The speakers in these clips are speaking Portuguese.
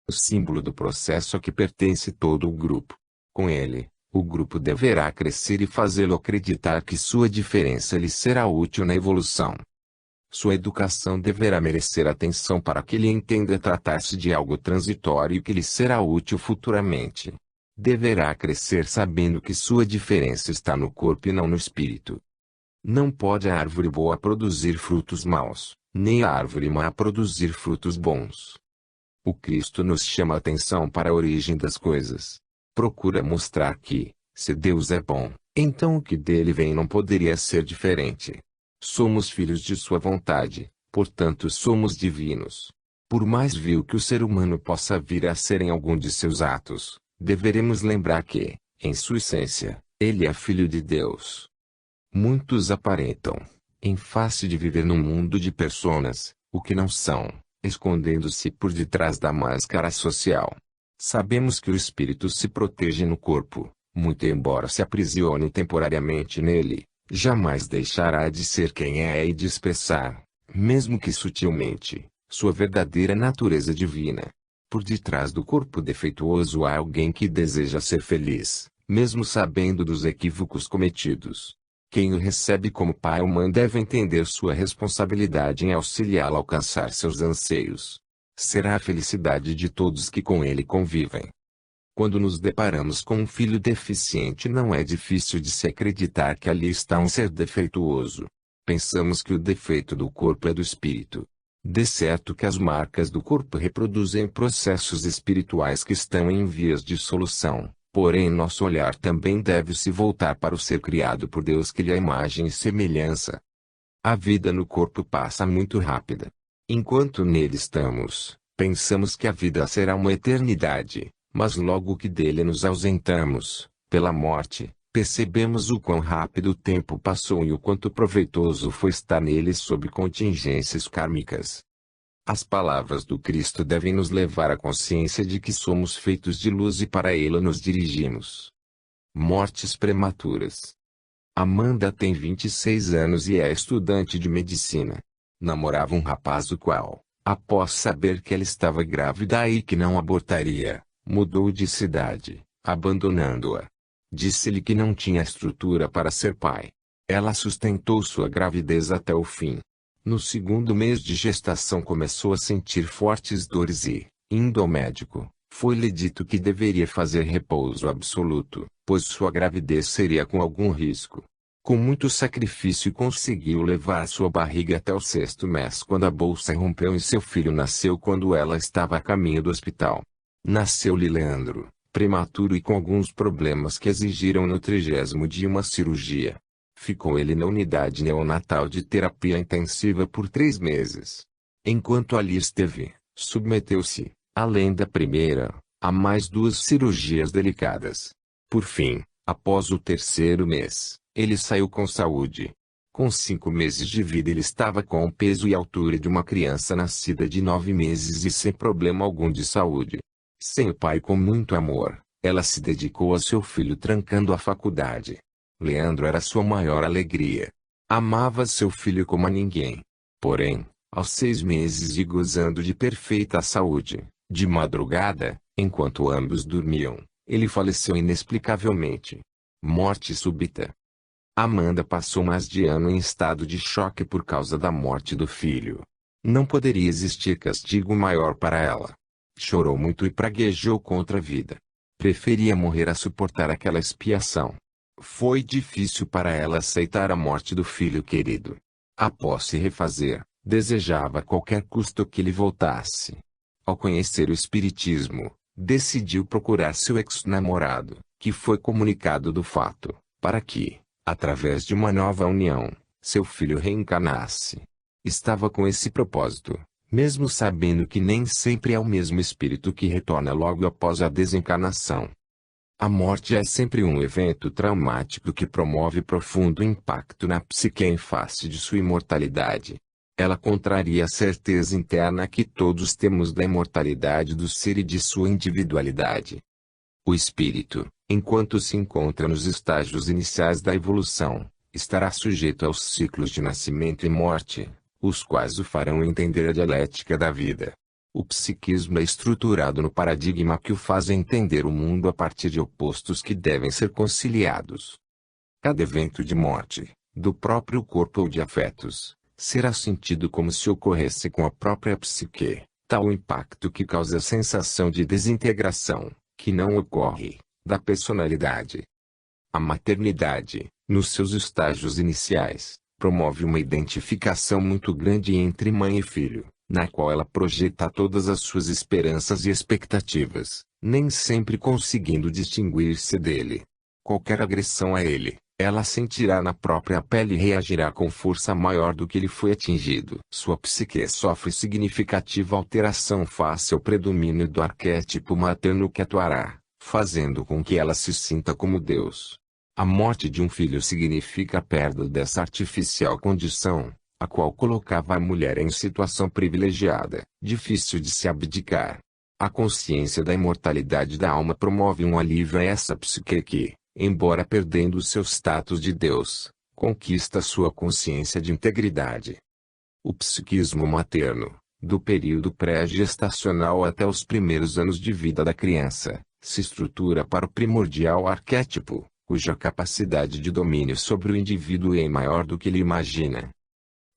o símbolo do processo a que pertence todo o grupo. Com ele, o grupo deverá crescer e fazê-lo acreditar que sua diferença lhe será útil na evolução. Sua educação deverá merecer atenção para que ele entenda tratar-se de algo transitório que lhe será útil futuramente. Deverá crescer sabendo que sua diferença está no corpo e não no espírito. Não pode a árvore boa produzir frutos maus, nem a árvore má produzir frutos bons. O Cristo nos chama a atenção para a origem das coisas. Procura mostrar que, se Deus é bom, então o que dele vem não poderia ser diferente. Somos filhos de sua vontade, portanto somos divinos. Por mais vil que o ser humano possa vir a ser em algum de seus atos, deveremos lembrar que, em sua essência, ele é filho de Deus. Muitos aparentam, em face de viver num mundo de personas, o que não são, escondendo-se por detrás da máscara social. Sabemos que o espírito se protege no corpo, muito embora se aprisione temporariamente nele, jamais deixará de ser quem é e de expressar, mesmo que sutilmente, sua verdadeira natureza divina. Por detrás do corpo defeituoso há alguém que deseja ser feliz, mesmo sabendo dos equívocos cometidos. Quem o recebe como pai ou mãe deve entender sua responsabilidade em auxiliá-lo a alcançar seus anseios. Será a felicidade de todos que com ele convivem. Quando nos deparamos com um filho deficiente, não é difícil de se acreditar que ali está um ser defeituoso. Pensamos que o defeito do corpo é do espírito. De certo que as marcas do corpo reproduzem processos espirituais que estão em vias de solução. Porém, nosso olhar também deve se voltar para o ser criado por Deus, que lhe é imagem e semelhança. A vida no corpo passa muito rápida. Enquanto nele estamos, pensamos que a vida será uma eternidade, mas logo que dele nos ausentamos, pela morte, percebemos o quão rápido o tempo passou e o quanto proveitoso foi estar nele sob contingências kármicas. As palavras do Cristo devem nos levar à consciência de que somos feitos de luz e para ele nos dirigimos. Mortes prematuras. Amanda tem 26 anos e é estudante de medicina. Namorava um rapaz o qual, após saber que ela estava grávida e que não abortaria, mudou de cidade, abandonando-a. Disse-lhe que não tinha estrutura para ser pai. Ela sustentou sua gravidez até o fim. No segundo mês de gestação começou a sentir fortes dores e, indo ao médico, foi-lhe dito que deveria fazer repouso absoluto, pois sua gravidez seria com algum risco. Com muito sacrifício conseguiu levar sua barriga até o 6º mês, quando a bolsa rompeu e seu filho nasceu quando ela estava a caminho do hospital. Nasceu-lhe Leandro, prematuro e com alguns problemas que exigiram no 30º dia uma cirurgia. Ficou ele na unidade neonatal de terapia intensiva por 3 meses. Enquanto ali esteve, submeteu-se, além da primeira, a mais 2 cirurgias delicadas. Por fim, após o 3º mês, ele saiu com saúde. Com 5 meses de vida ele estava com o peso e altura de uma criança nascida de 9 meses e sem problema algum de saúde. Sem o pai com muito amor, ela se dedicou a seu filho trancando a faculdade. Leandro era sua maior alegria. Amava seu filho como a ninguém. Porém, aos 6 meses e gozando de perfeita saúde, de madrugada, enquanto ambos dormiam, ele faleceu inexplicavelmente. Morte súbita. Amanda passou mais de ano em estado de choque por causa da morte do filho. Não poderia existir castigo maior para ela. Chorou muito e praguejou contra a vida. Preferia morrer a suportar aquela expiação. Foi difícil para ela aceitar a morte do filho querido. Após se refazer, desejava a qualquer custo que lhe voltasse. Ao conhecer o espiritismo, decidiu procurar seu ex-namorado, que foi comunicado do fato, para que, através de uma nova união, seu filho reencarnasse. Estava com esse propósito, mesmo sabendo que nem sempre é o mesmo espírito que retorna logo após a desencarnação. A morte é sempre um evento traumático que promove profundo impacto na psique em face de sua imortalidade. Ela contraria a certeza interna que todos temos da imortalidade do ser e de sua individualidade. O espírito, enquanto se encontra nos estágios iniciais da evolução, estará sujeito aos ciclos de nascimento e morte, os quais o farão entender a dialética da vida. O psiquismo é estruturado no paradigma que o faz entender o mundo a partir de opostos que devem ser conciliados. Cada evento de morte, do próprio corpo ou de afetos, será sentido como se ocorresse com a própria psique, tal o impacto que causa a sensação de desintegração, que não ocorre, da personalidade. A maternidade, nos seus estágios iniciais, promove uma identificação muito grande entre mãe e filho, na qual ela projeta todas as suas esperanças e expectativas, nem sempre conseguindo distinguir-se dele. Qualquer agressão a ele, ela sentirá na própria pele e reagirá com força maior do que lhe foi atingido. Sua psique sofre significativa alteração face ao predomínio do arquétipo materno que atuará, fazendo com que ela se sinta como Deus. A morte de um filho significa a perda dessa artificial condição, a qual colocava a mulher em situação privilegiada, difícil de se abdicar. A consciência da imortalidade da alma promove um alívio a essa psique que, embora perdendo seu status de Deus, conquista sua consciência de integridade. O psiquismo materno, do período pré-gestacional até os primeiros anos de vida da criança, se estrutura para o primordial arquétipo, cuja capacidade de domínio sobre o indivíduo é maior do que ele imagina.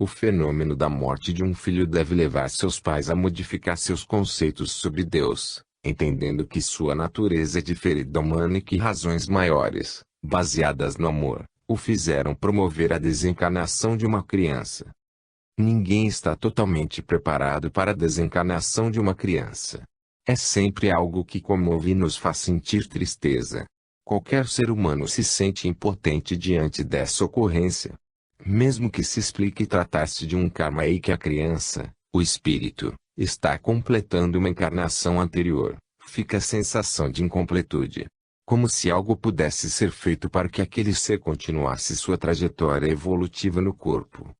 O fenômeno da morte de um filho deve levar seus pais a modificar seus conceitos sobre Deus, entendendo que sua natureza é diferente da humana e que razões maiores, baseadas no amor, o fizeram promover a desencarnação de uma criança. Ninguém está totalmente preparado para a desencarnação de uma criança. É sempre algo que comove e nos faz sentir tristeza. Qualquer ser humano se sente impotente diante dessa ocorrência. Mesmo que se explique tratar-se de um karma e que a criança, o espírito, está completando uma encarnação anterior, fica a sensação de incompletude. Como se algo pudesse ser feito para que aquele ser continuasse sua trajetória evolutiva no corpo.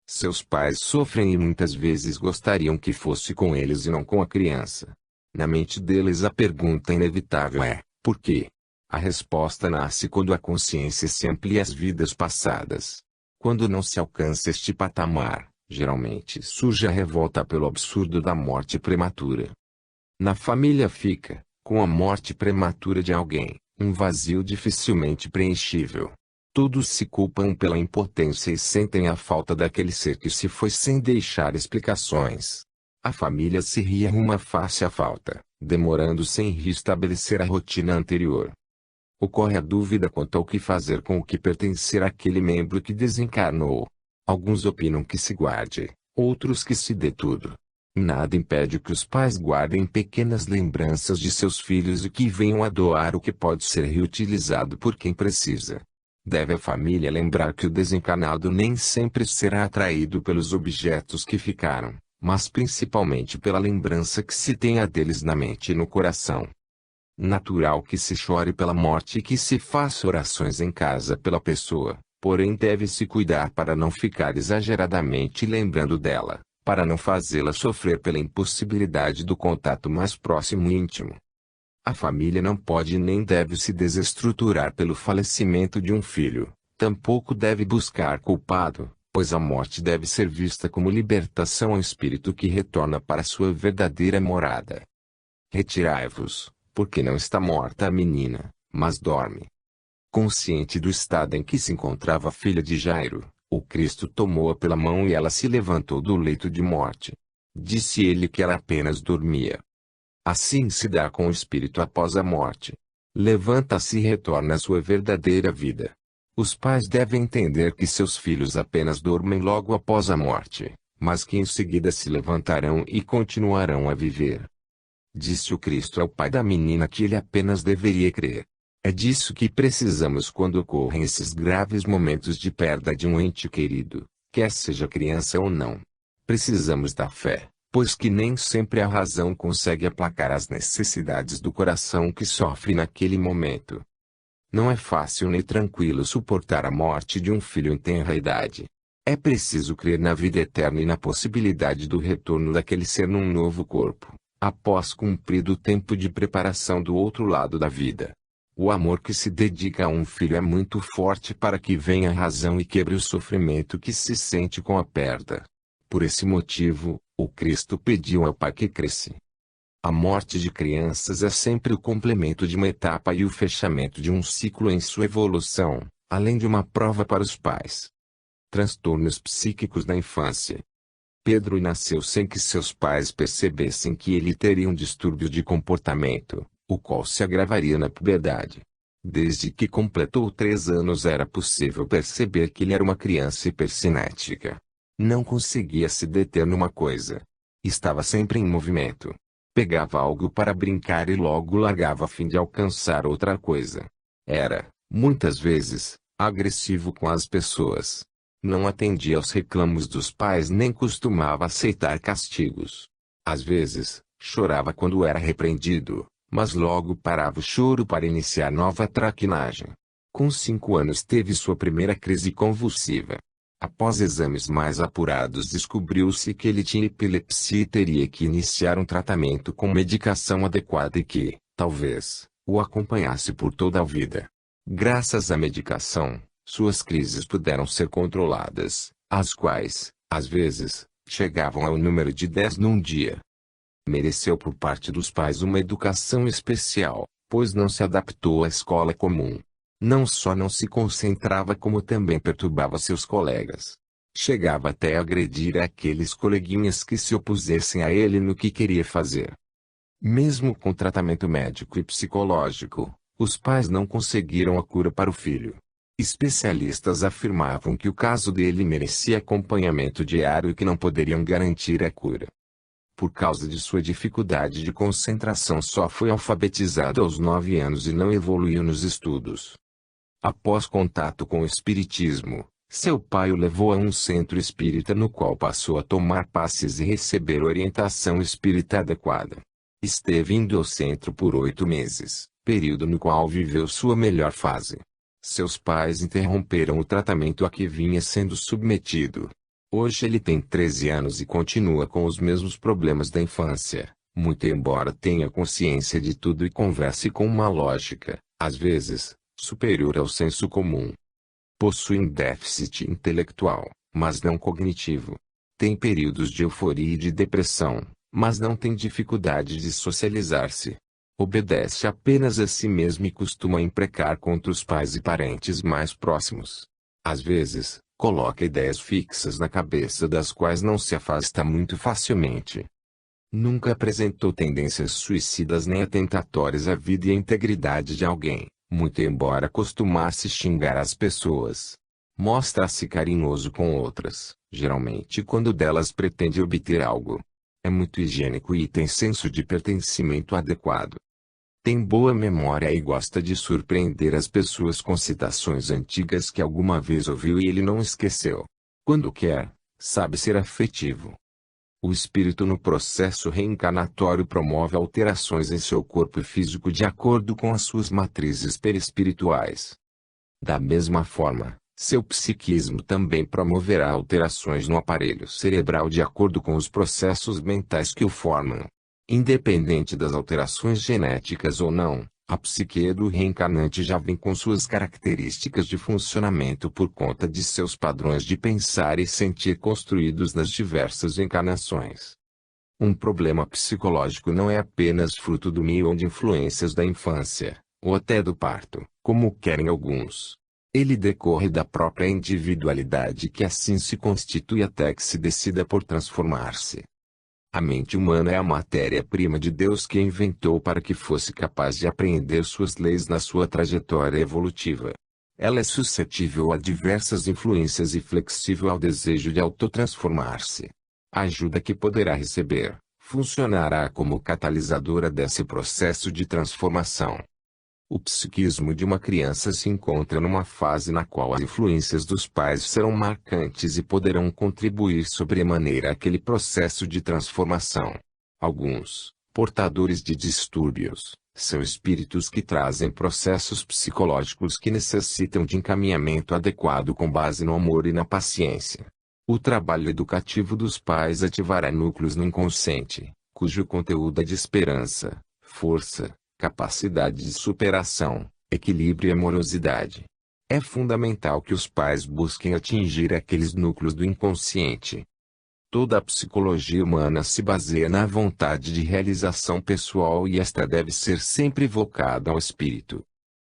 Seus pais sofrem e muitas vezes gostariam que fosse com eles e não com a criança. Na mente deles a pergunta inevitável é, por quê? A resposta nasce quando a consciência se amplia às vidas passadas. Quando não se alcança este patamar, geralmente surge a revolta pelo absurdo da morte prematura. Na família fica, com a morte prematura de alguém, um vazio dificilmente preenchível. Todos se culpam pela impotência e sentem a falta daquele ser que se foi sem deixar explicações. A família se rearruma face à falta, demorando sem restabelecer a rotina anterior. Ocorre a dúvida quanto ao que fazer com o que pertencer àquele membro que desencarnou. Alguns opinam que se guarde, outros que se dê tudo. Nada impede que os pais guardem pequenas lembranças de seus filhos e que venham a doar o que pode ser reutilizado por quem precisa. Deve a família lembrar que o desencarnado nem sempre será atraído pelos objetos que ficaram, mas principalmente pela lembrança que se tenha deles na mente e no coração. Natural que se chore pela morte e que se faça orações em casa pela pessoa, porém deve-se cuidar para não ficar exageradamente lembrando dela, para não fazê-la sofrer pela impossibilidade do contato mais próximo e íntimo. A família não pode nem deve se desestruturar pelo falecimento de um filho, tampouco deve buscar culpado, pois a morte deve ser vista como libertação ao espírito que retorna para sua verdadeira morada. Retirai-vos, porque não está morta a menina, mas dorme. Consciente do estado em que se encontrava a filha de Jairo, o Cristo tomou-a pela mão e ela se levantou do leito de morte. Disse ele que ela apenas dormia. Assim se dá com o espírito após a morte. Levanta-se e retorna à sua verdadeira vida. Os pais devem entender que seus filhos apenas dormem logo após a morte, mas que em seguida se levantarão e continuarão a viver. Disse o Cristo ao pai da menina que ele apenas deveria crer. É disso que precisamos quando ocorrem esses graves momentos de perda de um ente querido, quer seja criança ou não. Precisamos da fé, pois que nem sempre a razão consegue aplacar as necessidades do coração que sofre naquele momento. Não é fácil nem tranquilo suportar a morte de um filho em tenra idade. É preciso crer na vida eterna e na possibilidade do retorno daquele ser num novo corpo, após cumprido o tempo de preparação do outro lado da vida. O amor que se dedica a um filho é muito forte para que venha a razão e quebre o sofrimento que se sente com a perda. Por esse motivo, O Cristo pediu ao Pai que cresce. A morte de crianças é sempre o complemento de uma etapa e o fechamento de um ciclo em sua evolução, além de uma prova para os pais. Transtornos psíquicos na infância. Pedro nasceu sem que seus pais percebessem que ele teria um distúrbio de comportamento, o qual se agravaria na puberdade. Desde que completou 3 anos era possível perceber que ele era uma criança hipercinética. Não conseguia se deter numa coisa. Estava sempre em movimento. Pegava algo para brincar e logo largava a fim de alcançar outra coisa. Era, muitas vezes, agressivo com as pessoas. Não atendia aos reclamos dos pais nem costumava aceitar castigos. Às vezes, chorava quando era repreendido, mas logo parava o choro para iniciar nova traquinagem. Com 5 anos teve sua primeira crise convulsiva. Após exames mais apurados descobriu-se que ele tinha epilepsia e teria que iniciar um tratamento com medicação adequada e que, talvez, o acompanhasse por toda a vida. Graças à medicação, suas crises puderam ser controladas, as quais, às vezes, chegavam ao número de 10 num dia. Mereceu por parte dos pais uma educação especial, pois não se adaptou à escola comum. Não só não se concentrava como também perturbava seus colegas. Chegava até a agredir aqueles coleguinhas que se opusessem a ele no que queria fazer. Mesmo com tratamento médico e psicológico, os pais não conseguiram a cura para o filho. Especialistas afirmavam que o caso dele merecia acompanhamento diário e que não poderiam garantir a cura. Por causa de sua dificuldade de concentração só foi alfabetizado aos 9 anos e não evoluiu nos estudos. Após contato com o espiritismo, seu pai o levou a um centro espírita no qual passou a tomar passes e receber orientação espírita adequada. Esteve indo ao centro por 8 meses, período no qual viveu sua melhor fase. Seus pais interromperam o tratamento a que vinha sendo submetido. Hoje ele tem 13 anos e continua com os mesmos problemas da infância, muito embora tenha consciência de tudo e converse com uma lógica, às vezes, superior ao senso comum. Possui um déficit intelectual, mas não cognitivo. Tem períodos de euforia e de depressão, mas não tem dificuldade de socializar-se. Obedece apenas a si mesmo e costuma imprecar contra os pais e parentes mais próximos. Às vezes, coloca ideias fixas na cabeça das quais não se afasta muito facilmente. Nunca apresentou tendências suicidas nem atentatórias à vida e à integridade de alguém, muito embora costumasse xingar as pessoas. Mostra-se carinhoso com outras, geralmente quando delas pretende obter algo. É muito higiênico e tem senso de pertencimento adequado. Tem boa memória e gosta de surpreender as pessoas com citações antigas que alguma vez ouviu e ele não esqueceu. Quando quer, sabe ser afetivo. O espírito no processo reencarnatório promove alterações em seu corpo físico de acordo com as suas matrizes perispirituais. Da mesma forma, seu psiquismo também promoverá alterações no aparelho cerebral de acordo com os processos mentais que o formam. Independente das alterações genéticas ou não, a psique do reencarnante já vem com suas características de funcionamento por conta de seus padrões de pensar e sentir construídos nas diversas encarnações. Um problema psicológico não é apenas fruto do meio ou de influências da infância, ou até do parto, como querem alguns. Ele decorre da própria individualidade que assim se constitui até que se decida por transformar-se. A mente humana é a matéria-prima de Deus que inventou para que fosse capaz de apreender suas leis na sua trajetória evolutiva. Ela é suscetível a diversas influências e flexível ao desejo de autotransformar-se. A ajuda que poderá receber, funcionará como catalisadora desse processo de transformação. O psiquismo de uma criança se encontra numa fase na qual as influências dos pais serão marcantes e poderão contribuir sobremaneira àquele processo de transformação. Alguns, portadores de distúrbios, são espíritos que trazem processos psicológicos que necessitam de encaminhamento adequado com base no amor e na paciência. O trabalho educativo dos pais ativará núcleos no inconsciente, cujo conteúdo é de esperança, força, capacidade de superação, equilíbrio e amorosidade. É fundamental que os pais busquem atingir aqueles núcleos do inconsciente. Toda a psicologia humana se baseia na vontade de realização pessoal e esta deve ser sempre evocada ao espírito.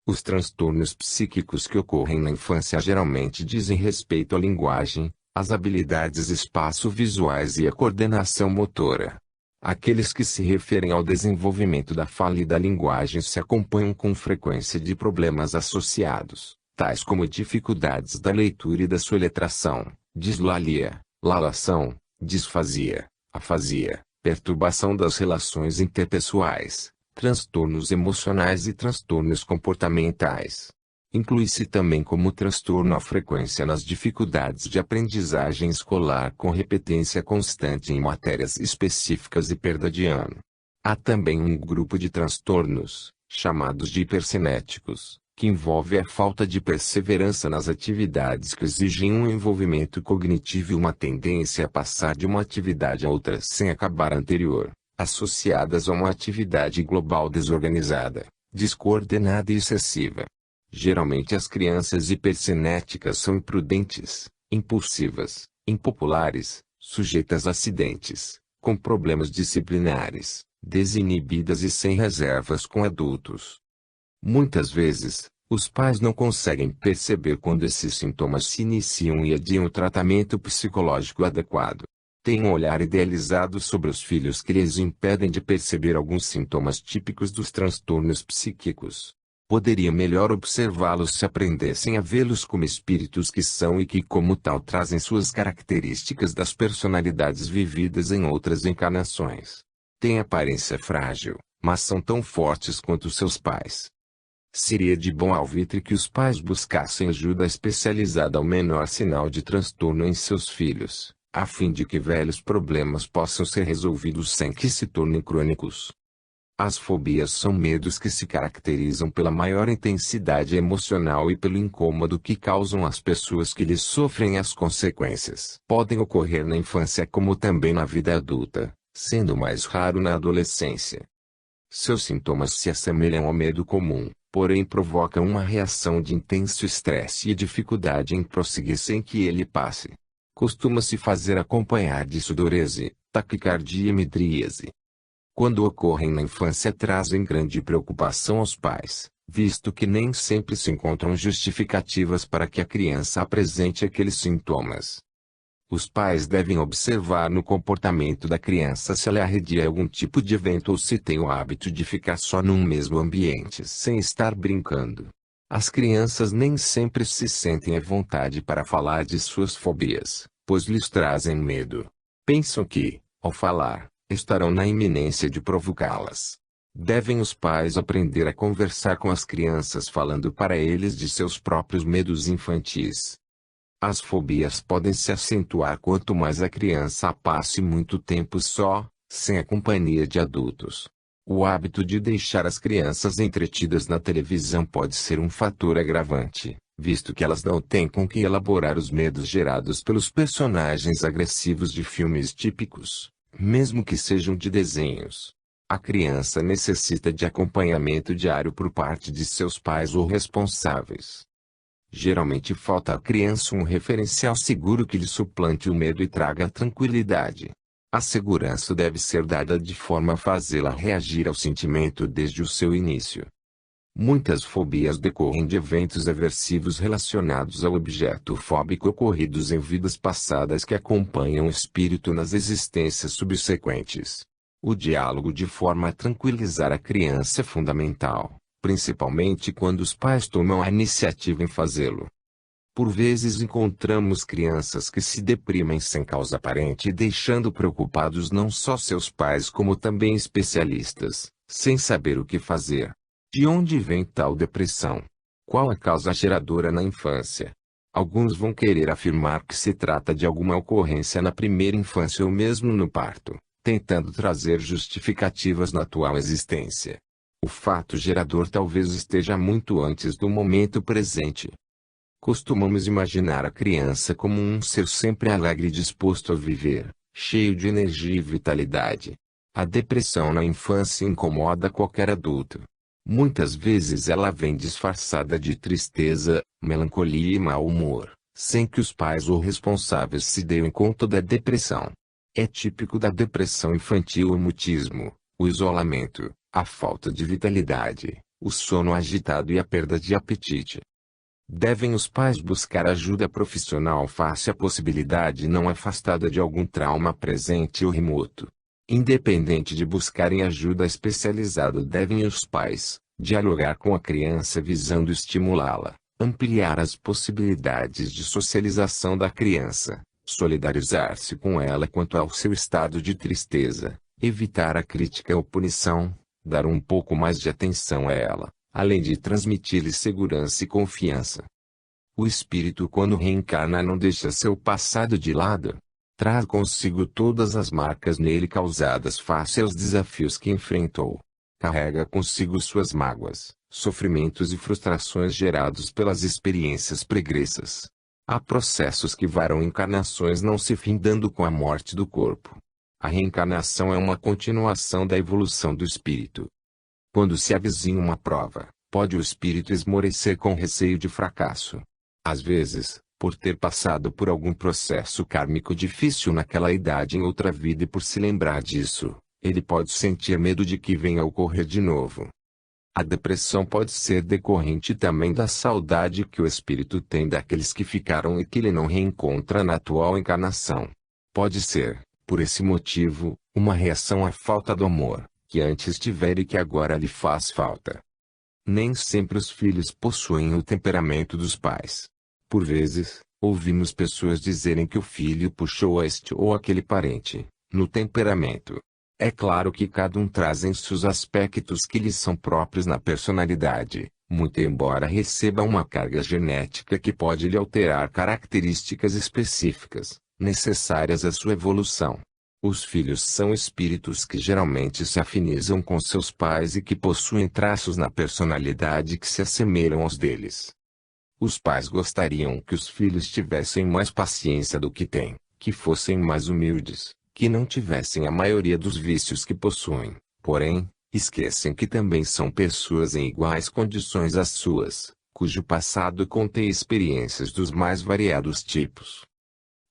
Os transtornos psíquicos que ocorrem na infância geralmente dizem respeito à linguagem, às habilidades espaço-visuais e à coordenação motora. Aqueles que se referem ao desenvolvimento da fala e da linguagem se acompanham com frequência de problemas associados, tais como dificuldades da leitura e da soletração, dislalia, lalação, disfasia, afasia, perturbação das relações interpessoais, transtornos emocionais e transtornos comportamentais. Inclui-se também como transtorno a frequência nas dificuldades de aprendizagem escolar com repetência constante em matérias específicas e perda de ano. Há também um grupo de transtornos, chamados de hipercinéticos, que envolve a falta de perseverança nas atividades que exigem um envolvimento cognitivo e uma tendência a passar de uma atividade a outra sem acabar a anterior, associadas a uma atividade global desorganizada, descoordenada e excessiva. Geralmente as crianças hipercinéticas são imprudentes, impulsivas, impopulares, sujeitas a acidentes, com problemas disciplinares, desinibidas e sem reservas com adultos. Muitas vezes, os pais não conseguem perceber quando esses sintomas se iniciam e adiam o tratamento psicológico adequado. Têm um olhar idealizado sobre os filhos que lhes impedem de perceber alguns sintomas típicos dos transtornos psíquicos. Poderia melhor observá-los se aprendessem a vê-los como espíritos que são e que como tal trazem suas características das personalidades vividas em outras encarnações. Têm aparência frágil, mas são tão fortes quanto seus pais. Seria de bom alvitre que os pais buscassem ajuda especializada ao menor sinal de transtorno em seus filhos, a fim de que velhos problemas possam ser resolvidos sem que se tornem crônicos. As fobias são medos que se caracterizam pela maior intensidade emocional e pelo incômodo que causam às pessoas que lhes sofrem as consequências. Podem ocorrer na infância como também na vida adulta, sendo mais raro na adolescência. Seus sintomas se assemelham ao medo comum, porém provocam uma reação de intenso estresse e dificuldade em prosseguir sem que ele passe. Costuma-se fazer acompanhar de sudorese, taquicardia e midríase. Quando ocorrem na infância trazem grande preocupação aos pais, visto que nem sempre se encontram justificativas para que a criança apresente aqueles sintomas. Os pais devem observar no comportamento da criança se ela arredia algum tipo de evento ou se tem o hábito de ficar só num mesmo ambiente sem estar brincando. As crianças nem sempre se sentem à vontade para falar de suas fobias, pois lhes trazem medo. Pensam que, ao falar, estarão na iminência de provocá-las. Devem os pais aprender a conversar com as crianças falando para eles de seus próprios medos infantis. As fobias podem se acentuar quanto mais a criança passe muito tempo só, sem a companhia de adultos. O hábito de deixar as crianças entretidas na televisão pode ser um fator agravante, visto que elas não têm com que elaborar os medos gerados pelos personagens agressivos de filmes típicos, mesmo que sejam de desenhos. A criança necessita de acompanhamento diário por parte de seus pais ou responsáveis. Geralmente falta à criança um referencial seguro que lhe suplante o medo e traga a tranquilidade. A segurança deve ser dada de forma a fazê-la reagir ao sentimento desde o seu início. Muitas fobias decorrem de eventos aversivos relacionados ao objeto fóbico ocorridos em vidas passadas que acompanham o espírito nas existências subsequentes. O diálogo de forma a tranquilizar a criança é fundamental, principalmente quando os pais tomam a iniciativa em fazê-lo. Por vezes encontramos crianças que se deprimem sem causa aparente, deixando preocupados não só seus pais como também especialistas, sem saber o que fazer. De onde vem tal depressão? Qual a causa geradora na infância? Alguns vão querer afirmar que se trata de alguma ocorrência na primeira infância ou mesmo no parto, tentando trazer justificativas na atual existência. O fato gerador talvez esteja muito antes do momento presente. Costumamos imaginar a criança como um ser sempre alegre e disposto a viver, cheio de energia e vitalidade. A depressão na infância incomoda qualquer adulto. Muitas vezes ela vem disfarçada de tristeza, melancolia e mau humor, sem que os pais ou responsáveis se deem conta da depressão. É típico da depressão infantil o mutismo, o isolamento, a falta de vitalidade, o sono agitado e a perda de apetite. Devem os pais buscar ajuda profissional face à possibilidade não afastada de algum trauma presente ou remoto. Independente de buscarem ajuda especializada, devem os pais dialogar com a criança visando estimulá-la, ampliar as possibilidades de socialização da criança, solidarizar-se com ela quanto ao seu estado de tristeza, evitar a crítica ou punição, dar um pouco mais de atenção a ela, além de transmitir-lhe segurança e confiança. O espírito, quando reencarna, não deixa seu passado de lado. Traz consigo todas as marcas nele causadas face aos desafios que enfrentou. Carrega consigo suas mágoas, sofrimentos e frustrações gerados pelas experiências pregressas. Há processos que varam encarnações, não se findando com a morte do corpo. A reencarnação é uma continuação da evolução do espírito. Quando se avizinha uma prova, pode o espírito esmorecer com receio de fracasso. Às vezes, por ter passado por algum processo kármico difícil naquela idade em outra vida e por se lembrar disso, ele pode sentir medo de que venha a ocorrer de novo. A depressão pode ser decorrente também da saudade que o espírito tem daqueles que ficaram e que ele não reencontra na atual encarnação. Pode ser, por esse motivo, uma reação à falta do amor, que antes tivera e que agora lhe faz falta. Nem sempre os filhos possuem o temperamento dos pais. Por vezes, ouvimos pessoas dizerem que o filho puxou a este ou aquele parente, no temperamento. É claro que cada um traz em si os aspectos que lhes são próprios na personalidade, muito embora receba uma carga genética que pode lhe alterar características específicas, necessárias à sua evolução. Os filhos são espíritos que geralmente se afinizam com seus pais e que possuem traços na personalidade que se assemelham aos deles. Os pais gostariam que os filhos tivessem mais paciência do que têm, que fossem mais humildes, que não tivessem a maioria dos vícios que possuem, porém, esquecem que também são pessoas em iguais condições às suas, cujo passado contém experiências dos mais variados tipos.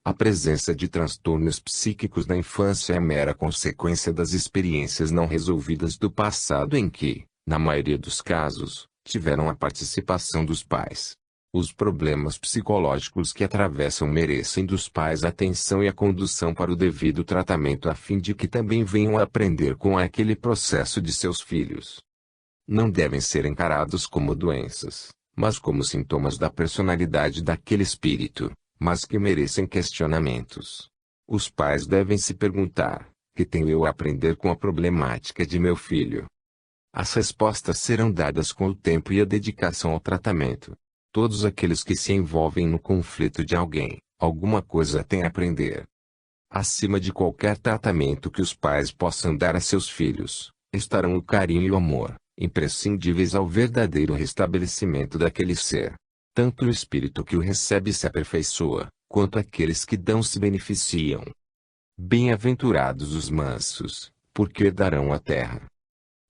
A presença de transtornos psíquicos na infância é mera consequência das experiências não resolvidas do passado em que, na maioria dos casos, tiveram a participação dos pais. Os problemas psicológicos que atravessam merecem dos pais atenção e a condução para o devido tratamento a fim de que também venham a aprender com aquele processo de seus filhos. Não devem ser encarados como doenças, mas como sintomas da personalidade daquele espírito, mas que merecem questionamentos. Os pais devem se perguntar: que tenho eu a aprender com a problemática de meu filho? As respostas serão dadas com o tempo e a dedicação ao tratamento. Todos aqueles que se envolvem no conflito de alguém, alguma coisa têm a aprender. Acima de qualquer tratamento que os pais possam dar a seus filhos, estarão o carinho e o amor, imprescindíveis ao verdadeiro restabelecimento daquele ser. Tanto o espírito que o recebe se aperfeiçoa, quanto aqueles que dão se beneficiam. Bem-aventurados os mansos, porque herdarão a terra.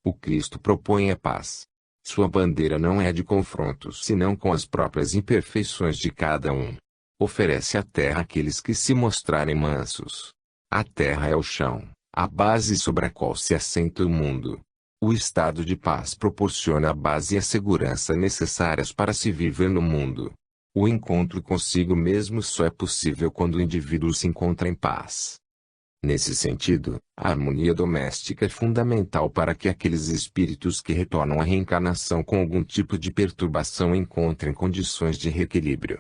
O Cristo propõe a paz. Sua bandeira não é de confrontos senão com as próprias imperfeições de cada um. Oferece a terra àqueles que se mostrarem mansos. A terra é o chão, a base sobre a qual se assenta o mundo. O estado de paz proporciona a base e a segurança necessárias para se viver no mundo. O encontro consigo mesmo só é possível quando o indivíduo se encontra em paz. Nesse sentido, a harmonia doméstica é fundamental para que aqueles espíritos que retornam à reencarnação com algum tipo de perturbação encontrem condições de reequilíbrio.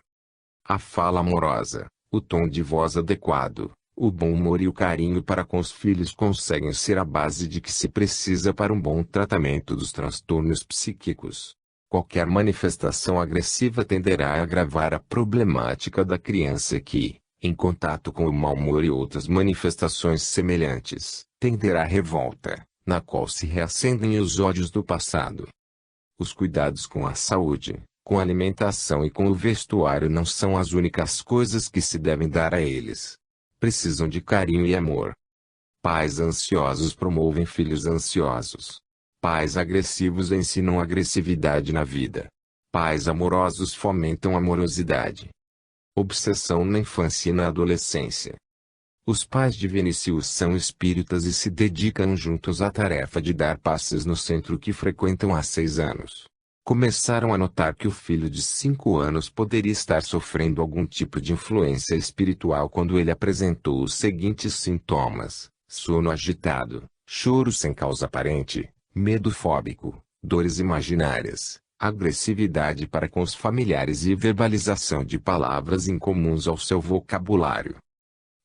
A fala amorosa, o tom de voz adequado, o bom humor e o carinho para com os filhos conseguem ser a base de que se precisa para um bom tratamento dos transtornos psíquicos. Qualquer manifestação agressiva tenderá a agravar a problemática da criança que, em contato com o mau humor e outras manifestações semelhantes, tenderá à revolta, na qual se reacendem os ódios do passado. Os cuidados com a saúde, com a alimentação e com o vestuário não são as únicas coisas que se devem dar a eles. Precisam de carinho e amor. Pais ansiosos promovem filhos ansiosos. Pais agressivos ensinam agressividade na vida. Pais amorosos fomentam amorosidade. Obsessão na infância e na adolescência. Os pais de Vinícius são espíritas e se dedicam juntos à tarefa de dar passes no centro que frequentam há 6 anos. Começaram a notar que o filho de 5 anos poderia estar sofrendo algum tipo de influência espiritual quando ele apresentou os seguintes sintomas: sono agitado, choro sem causa aparente, medo fóbico, dores imaginárias, agressividade para com os familiares e verbalização de palavras incomuns ao seu vocabulário.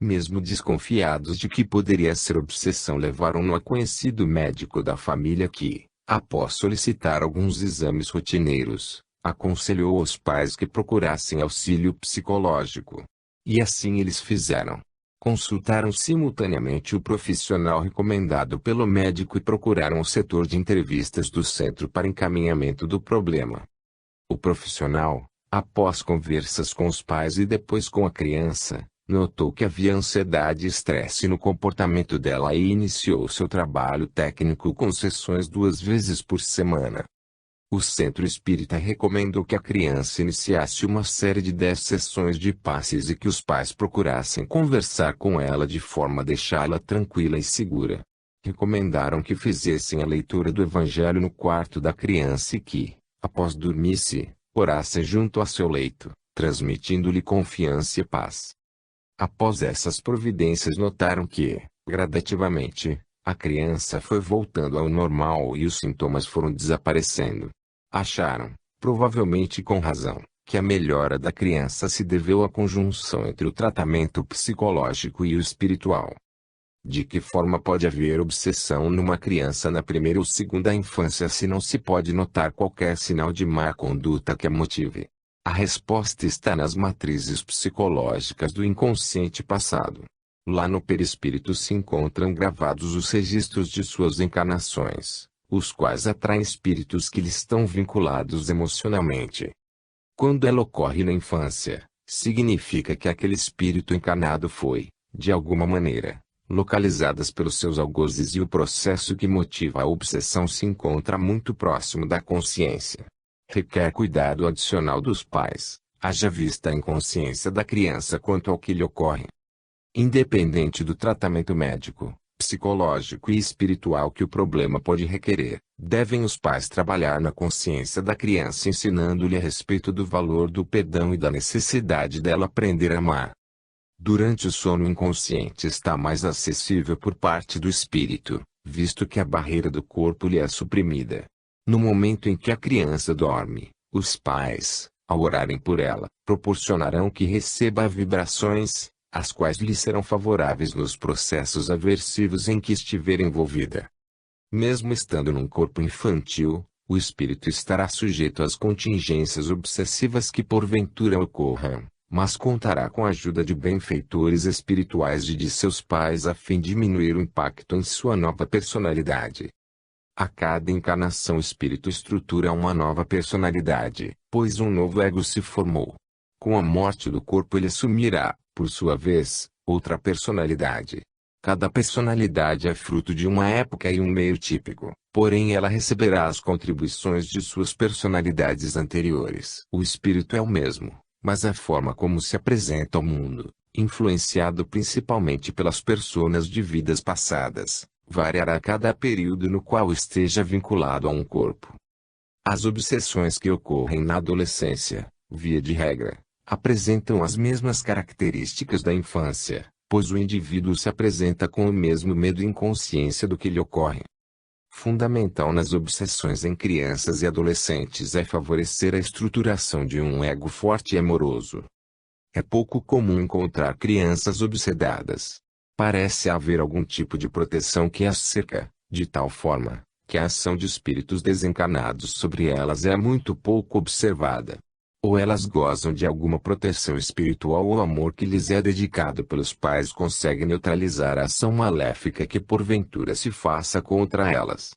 Mesmo desconfiados de que poderia ser obsessão, levaram-no a conhecido médico da família que, após solicitar alguns exames rotineiros, aconselhou aos pais que procurassem auxílio psicológico. E assim eles fizeram. Consultaram simultaneamente o profissional recomendado pelo médico e procuraram o setor de entrevistas do centro para encaminhamento do problema. O profissional, após conversas com os pais e depois com a criança, notou que havia ansiedade e estresse no comportamento dela e iniciou seu trabalho técnico com sessões 2 vezes por semana. O centro espírita recomendou que a criança iniciasse uma série de 10 sessões de passes e que os pais procurassem conversar com ela de forma a deixá-la tranquila e segura. Recomendaram que fizessem a leitura do Evangelho no quarto da criança e que, após dormisse, orassem junto a seu leito, transmitindo-lhe confiança e paz. Após essas providências, notaram que, gradativamente, a criança foi voltando ao normal e os sintomas foram desaparecendo. Acharam, provavelmente com razão, que a melhora da criança se deveu à conjunção entre o tratamento psicológico e o espiritual. De que forma pode haver obsessão numa criança na primeira ou segunda infância se não se pode notar qualquer sinal de má conduta que a motive? A resposta está nas matrizes psicológicas do inconsciente passado. Lá no perispírito se encontram gravados os registros de suas encarnações, os quais atraem espíritos que lhes estão vinculados emocionalmente. Quando ela ocorre na infância, significa que aquele espírito encarnado foi, de alguma maneira, localizadas pelos seus algozes e o processo que motiva a obsessão se encontra muito próximo da consciência. Requer cuidado adicional dos pais, haja vista a inconsciência da criança quanto ao que lhe ocorre. Independente do tratamento médico, psicológico e espiritual que o problema pode requerer, devem os pais trabalhar na consciência da criança ensinando-lhe a respeito do valor do perdão e da necessidade dela aprender a amar. Durante o sono, o inconsciente está mais acessível por parte do espírito, visto que a barreira do corpo lhe é suprimida. No momento em que a criança dorme, os pais, ao orarem por ela, proporcionarão que receba vibrações, as quais lhe serão favoráveis nos processos aversivos em que estiver envolvida. Mesmo estando num corpo infantil, o espírito estará sujeito às contingências obsessivas que porventura ocorram, mas contará com a ajuda de benfeitores espirituais e de seus pais a fim de diminuir o impacto em sua nova personalidade. A cada encarnação o espírito estrutura uma nova personalidade, pois um novo ego se formou. Com a morte do corpo ele assumirá, por sua vez, outra personalidade. Cada personalidade é fruto de uma época e um meio típico, porém ela receberá as contribuições de suas personalidades anteriores. O espírito é o mesmo, mas a forma como se apresenta ao mundo, influenciado principalmente pelas personas de vidas passadas, variará a cada período no qual esteja vinculado a um corpo. As obsessões que ocorrem na adolescência, via de regra, apresentam as mesmas características da infância, pois o indivíduo se apresenta com o mesmo medo e inconsciência do que lhe ocorre. Fundamental nas obsessões em crianças e adolescentes é favorecer a estruturação de um ego forte e amoroso. É pouco comum encontrar crianças obsedadas. Parece haver algum tipo de proteção que as cerca, de tal forma, que a ação de espíritos desencarnados sobre elas é muito pouco observada. Ou elas gozam de alguma proteção espiritual ou o amor que lhes é dedicado pelos pais consegue neutralizar a ação maléfica que porventura se faça contra elas.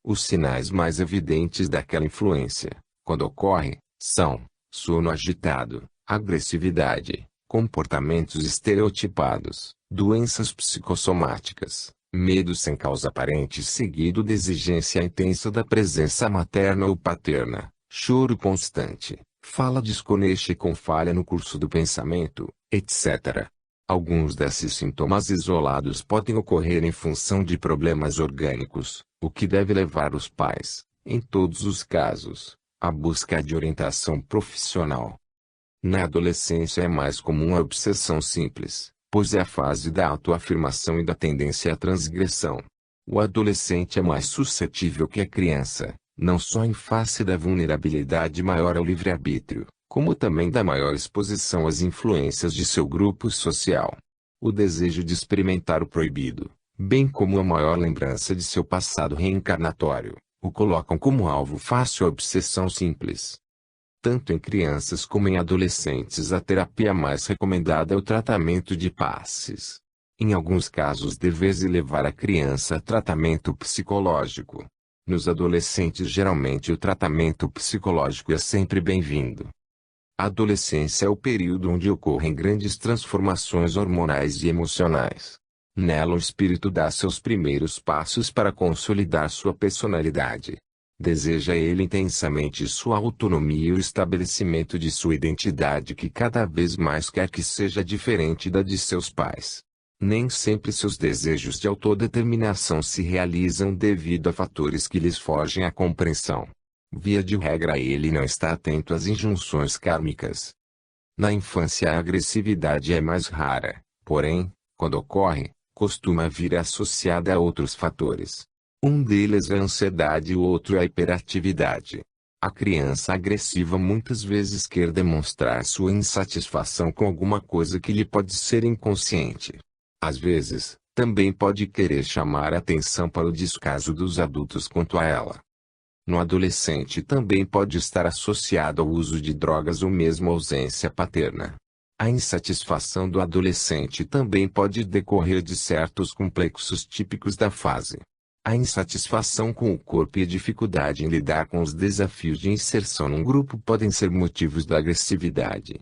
Os sinais mais evidentes daquela influência, quando ocorre, são sono agitado, agressividade, comportamentos estereotipados, doenças psicossomáticas, medo sem causa aparente seguido de exigência intensa da presença materna ou paterna, choro constante, fala desconexa e com falha no curso do pensamento, etc. Alguns desses sintomas isolados podem ocorrer em função de problemas orgânicos, o que deve levar os pais, em todos os casos, à busca de orientação profissional. Na adolescência é mais comum a obsessão simples, pois é a fase da autoafirmação e da tendência à transgressão. O adolescente é mais suscetível que a criança, não só em face da vulnerabilidade maior ao livre-arbítrio, como também da maior exposição às influências de seu grupo social. O desejo de experimentar o proibido, bem como a maior lembrança de seu passado reencarnatório, o colocam como alvo fácil à obsessão simples. Tanto em crianças como em adolescentes a terapia mais recomendada é o tratamento de passes. Em alguns casos deve-se levar a criança a tratamento psicológico. Nos adolescentes geralmente o tratamento psicológico é sempre bem-vindo. A adolescência é o período onde ocorrem grandes transformações hormonais e emocionais. Nela o espírito dá seus primeiros passos para consolidar sua personalidade. Deseja ele intensamente sua autonomia e o estabelecimento de sua identidade que cada vez mais quer que seja diferente da de seus pais. Nem sempre seus desejos de autodeterminação se realizam devido a fatores que lhes fogem à compreensão. Via de regra ele não está atento às injunções kármicas. Na infância a agressividade é mais rara, porém, quando ocorre, costuma vir associada a outros fatores. Um deles é a ansiedade e o outro é a hiperatividade. A criança agressiva muitas vezes quer demonstrar sua insatisfação com alguma coisa que lhe pode ser inconsciente. Às vezes, também pode querer chamar a atenção para o descaso dos adultos quanto a ela. No adolescente também pode estar associado ao uso de drogas ou mesmo ausência paterna. A insatisfação do adolescente também pode decorrer de certos complexos típicos da fase. A insatisfação com o corpo e a dificuldade em lidar com os desafios de inserção num grupo podem ser motivos da agressividade.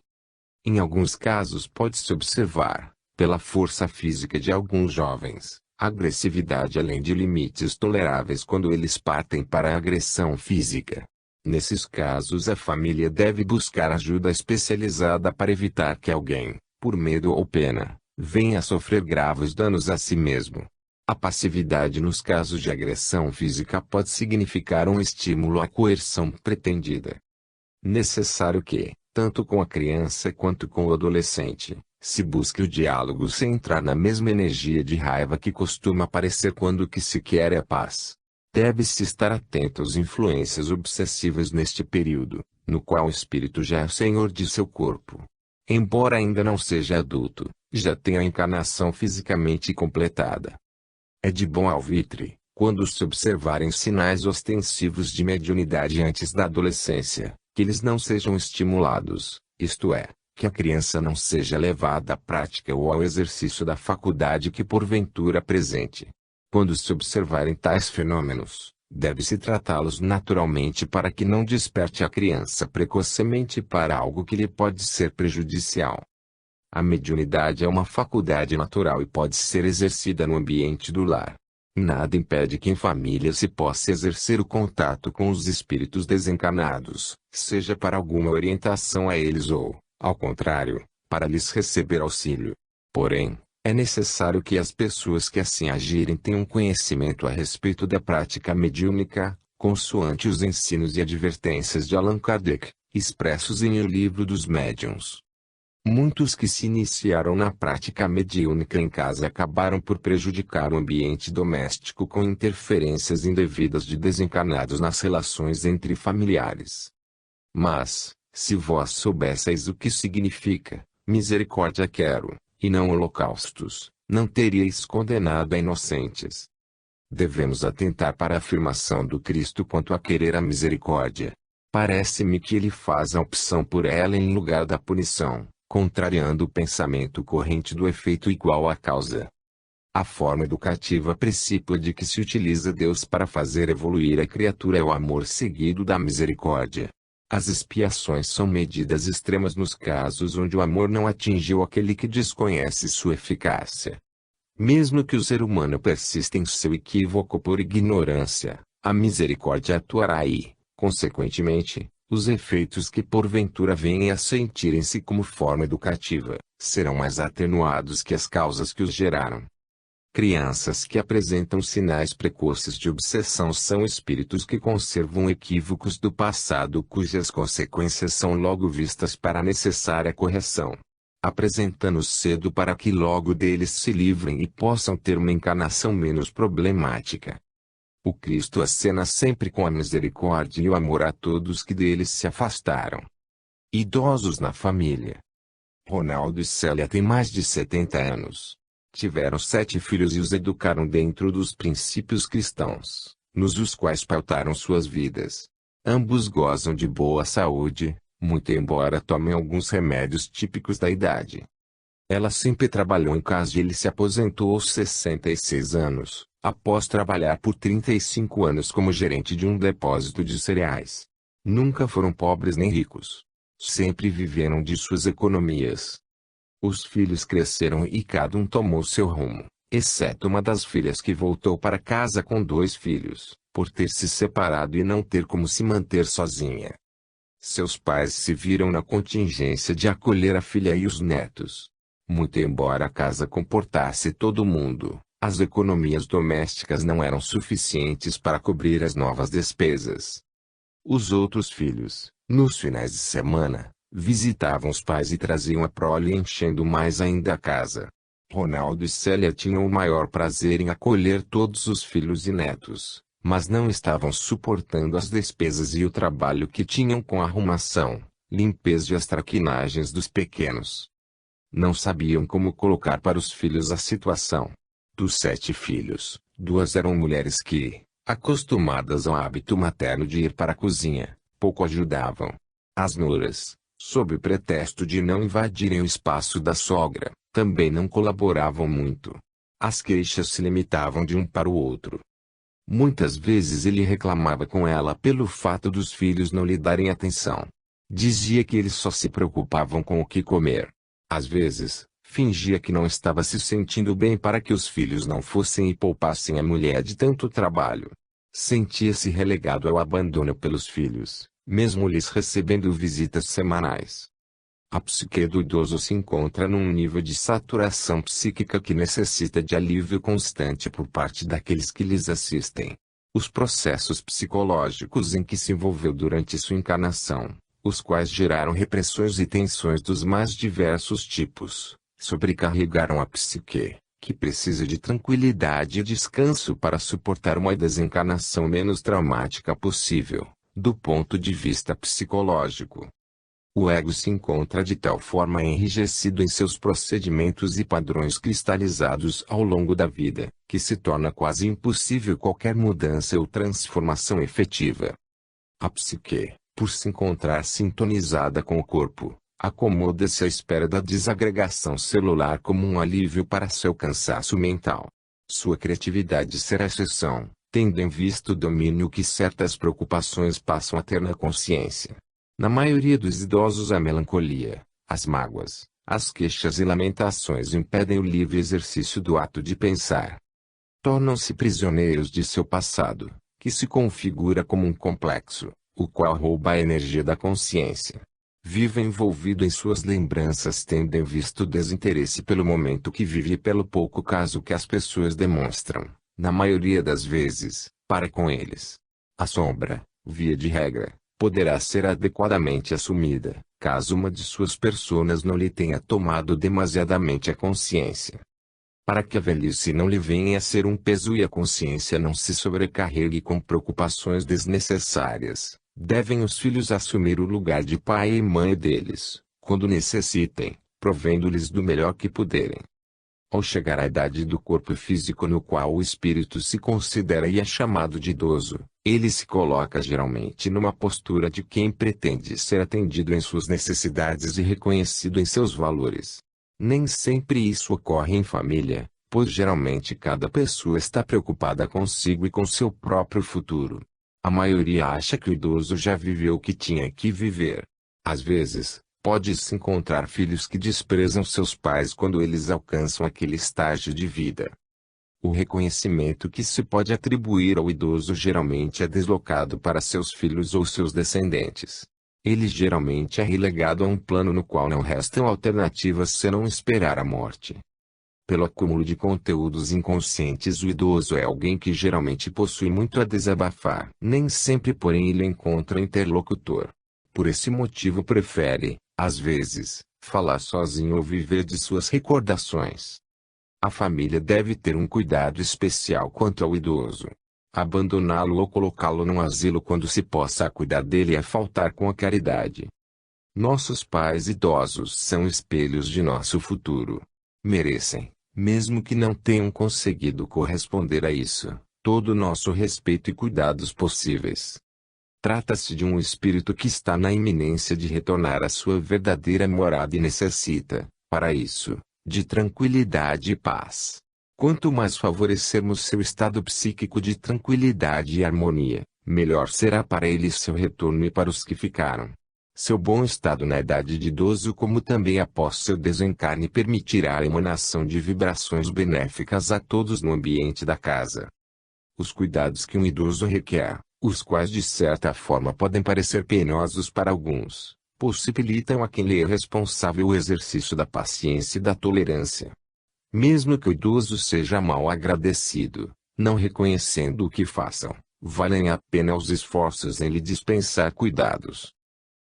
Em alguns casos pode-se observar, pela força física de alguns jovens, agressividade além de limites toleráveis quando eles partem para a agressão física. Nesses casos a família deve buscar ajuda especializada para evitar que alguém, por medo ou pena, venha a sofrer graves danos a si mesmo. A passividade nos casos de agressão física pode significar um estímulo à coerção pretendida. Necessário que, tanto com a criança quanto com o adolescente, se busque o diálogo sem entrar na mesma energia de raiva que costuma aparecer quando o que se quer é a paz. Deve-se estar atento às influências obsessivas neste período, no qual o espírito já é senhor de seu corpo. Embora ainda não seja adulto, já tem a encarnação fisicamente completada. É de bom alvitre, quando se observarem sinais ostensivos de mediunidade antes da adolescência, que eles não sejam estimulados, isto é, que a criança não seja levada à prática ou ao exercício da faculdade que porventura apresente. Quando se observarem tais fenômenos, deve-se tratá-los naturalmente para que não desperte a criança precocemente para algo que lhe pode ser prejudicial. A mediunidade é uma faculdade natural e pode ser exercida no ambiente do lar. Nada impede que em família se possa exercer o contato com os espíritos desencarnados, seja para alguma orientação a eles ou, ao contrário, para lhes receber auxílio. Porém, é necessário que as pessoas que assim agirem tenham conhecimento a respeito da prática mediúnica, consoante os ensinos e advertências de Allan Kardec, expressos em O Livro dos Médiuns. Muitos que se iniciaram na prática mediúnica em casa acabaram por prejudicar o ambiente doméstico com interferências indevidas de desencarnados nas relações entre familiares. Mas, se vós soubesseis o que significa, misericórdia quero, e não holocaustos, não teríeis condenado a inocentes. Devemos atentar para a afirmação do Cristo quanto a querer a misericórdia. Parece-me que ele faz a opção por ela em lugar da punição, contrariando o pensamento corrente do efeito igual à causa. A forma educativa princípio de que se utiliza Deus para fazer evoluir a criatura é o amor seguido da misericórdia. As expiações são medidas extremas nos casos onde o amor não atingiu aquele que desconhece sua eficácia. Mesmo que o ser humano persista em seu equívoco por ignorância, a misericórdia atuará e, consequentemente, os efeitos que porventura venham a sentirem-se como forma educativa, serão mais atenuados que as causas que os geraram. Crianças que apresentam sinais precoces de obsessão são espíritos que conservam equívocos do passado cujas consequências são logo vistas para a necessária correção, apresentando-os cedo para que logo deles se livrem e possam ter uma encarnação menos problemática. O Cristo acena sempre com a misericórdia e o amor a todos que deles se afastaram. Idosos na família. Ronaldo e Célia têm mais de 70 anos. Tiveram 7 filhos e os educaram dentro dos princípios cristãos, nos quais pautaram suas vidas. Ambos gozam de boa saúde, muito embora tomem alguns remédios típicos da idade. Ela sempre trabalhou em casa e ele se aposentou aos 66 anos, após trabalhar por 35 anos como gerente de um depósito de cereais. Nunca foram pobres nem ricos. Sempre viveram de suas economias. Os filhos cresceram e cada um tomou seu rumo, exceto uma das filhas que voltou para casa com 2 filhos, por ter se separado e não ter como se manter sozinha. Seus pais se viram na contingência de acolher a filha e os netos. Muito embora a casa comportasse todo mundo, as economias domésticas não eram suficientes para cobrir as novas despesas. Os outros filhos, nos finais de semana, visitavam os pais e traziam a prole enchendo mais ainda a casa. Ronaldo e Célia tinham o maior prazer em acolher todos os filhos e netos, mas não estavam suportando as despesas e o trabalho que tinham com a arrumação, limpeza e as traquinagens dos pequenos. Não sabiam como colocar para os filhos a situação. Dos 7 filhos, 2 eram mulheres que, acostumadas ao hábito materno de ir para a cozinha, pouco ajudavam. As nuras, sob o pretexto de não invadirem o espaço da sogra, também não colaboravam muito. As queixas se limitavam de um para o outro. Muitas vezes ele reclamava com ela pelo fato dos filhos não lhe darem atenção. Dizia que eles só se preocupavam com o que comer. Às vezes, fingia que não estava se sentindo bem para que os filhos não fossem e poupassem a mulher de tanto trabalho. Sentia-se relegado ao abandono pelos filhos, mesmo lhes recebendo visitas semanais. A psique do idoso se encontra num nível de saturação psíquica que necessita de alívio constante por parte daqueles que lhes assistem. Os processos psicológicos em que se envolveu durante sua encarnação, os quais geraram repressões e tensões dos mais diversos tipos, sobrecarregaram a psique, que precisa de tranquilidade e descanso para suportar uma desencarnação menos traumática possível, do ponto de vista psicológico. O ego se encontra de tal forma enrijecido em seus procedimentos e padrões cristalizados ao longo da vida, que se torna quase impossível qualquer mudança ou transformação efetiva. A psique, por se encontrar sintonizada com o corpo, acomoda-se à espera da desagregação celular como um alívio para seu cansaço mental. Sua criatividade será exceção, tendo em vista o domínio que certas preocupações passam a ter na consciência. Na maioria dos idosos a melancolia, as mágoas, as queixas e lamentações impedem o livre exercício do ato de pensar. Tornam-se prisioneiros de seu passado, que se configura como um complexo, o qual rouba a energia da consciência. Vive envolvido em suas lembranças tendo em vista o desinteresse pelo momento que vive e pelo pouco caso que as pessoas demonstram, na maioria das vezes, para com eles. A sombra, via de regra, poderá ser adequadamente assumida, caso uma de suas personas não lhe tenha tomado demasiadamente a consciência. Para que a velhice não lhe venha a ser um peso e a consciência não se sobrecarregue com preocupações desnecessárias, devem os filhos assumir o lugar de pai e mãe deles, quando necessitem, provendo-lhes do melhor que puderem. Ao chegar à idade do corpo físico no qual o espírito se considera e é chamado de idoso, ele se coloca geralmente numa postura de quem pretende ser atendido em suas necessidades e reconhecido em seus valores. Nem sempre isso ocorre em família, pois geralmente cada pessoa está preocupada consigo e com seu próprio futuro. A maioria acha que o idoso já viveu o que tinha que viver. Às vezes, pode-se encontrar filhos que desprezam seus pais quando eles alcançam aquele estágio de vida. O reconhecimento que se pode atribuir ao idoso geralmente é deslocado para seus filhos ou seus descendentes. Ele geralmente é relegado a um plano no qual não restam alternativas senão esperar a morte. Pelo acúmulo de conteúdos inconscientes, o idoso é alguém que geralmente possui muito a desabafar. Nem sempre, porém, ele encontra interlocutor. Por esse motivo prefere, às vezes, falar sozinho ou viver de suas recordações. A família deve ter um cuidado especial quanto ao idoso. Abandoná-lo ou colocá-lo num asilo quando se possa cuidar dele é faltar com a caridade. Nossos pais idosos são espelhos de nosso futuro. Merecem, mesmo que não tenham conseguido corresponder a isso, todo o nosso respeito e cuidados possíveis. Trata-se de um espírito que está na iminência de retornar à sua verdadeira morada e necessita, para isso, de tranquilidade e paz. Quanto mais favorecermos seu estado psíquico de tranquilidade e harmonia, melhor será para ele seu retorno e para os que ficaram. Seu bom estado na idade de idoso, como também após seu desencarne, permitirá a emanação de vibrações benéficas a todos no ambiente da casa. Os cuidados que um idoso requer, os quais de certa forma podem parecer penosos para alguns, possibilitam a quem lhe é responsável o exercício da paciência e da tolerância. Mesmo que o idoso seja mal agradecido, não reconhecendo o que façam, valem a pena os esforços em lhe dispensar cuidados.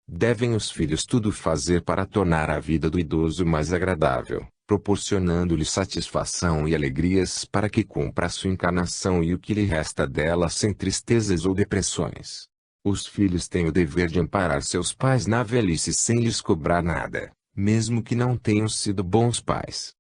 Devem os filhos tudo fazer para tornar a vida do idoso mais agradável, proporcionando-lhe satisfação e alegrias para que cumpra a sua encarnação e o que lhe resta dela sem tristezas ou depressões. Os filhos têm o dever de amparar seus pais na velhice sem lhes cobrar nada, mesmo que não tenham sido bons pais.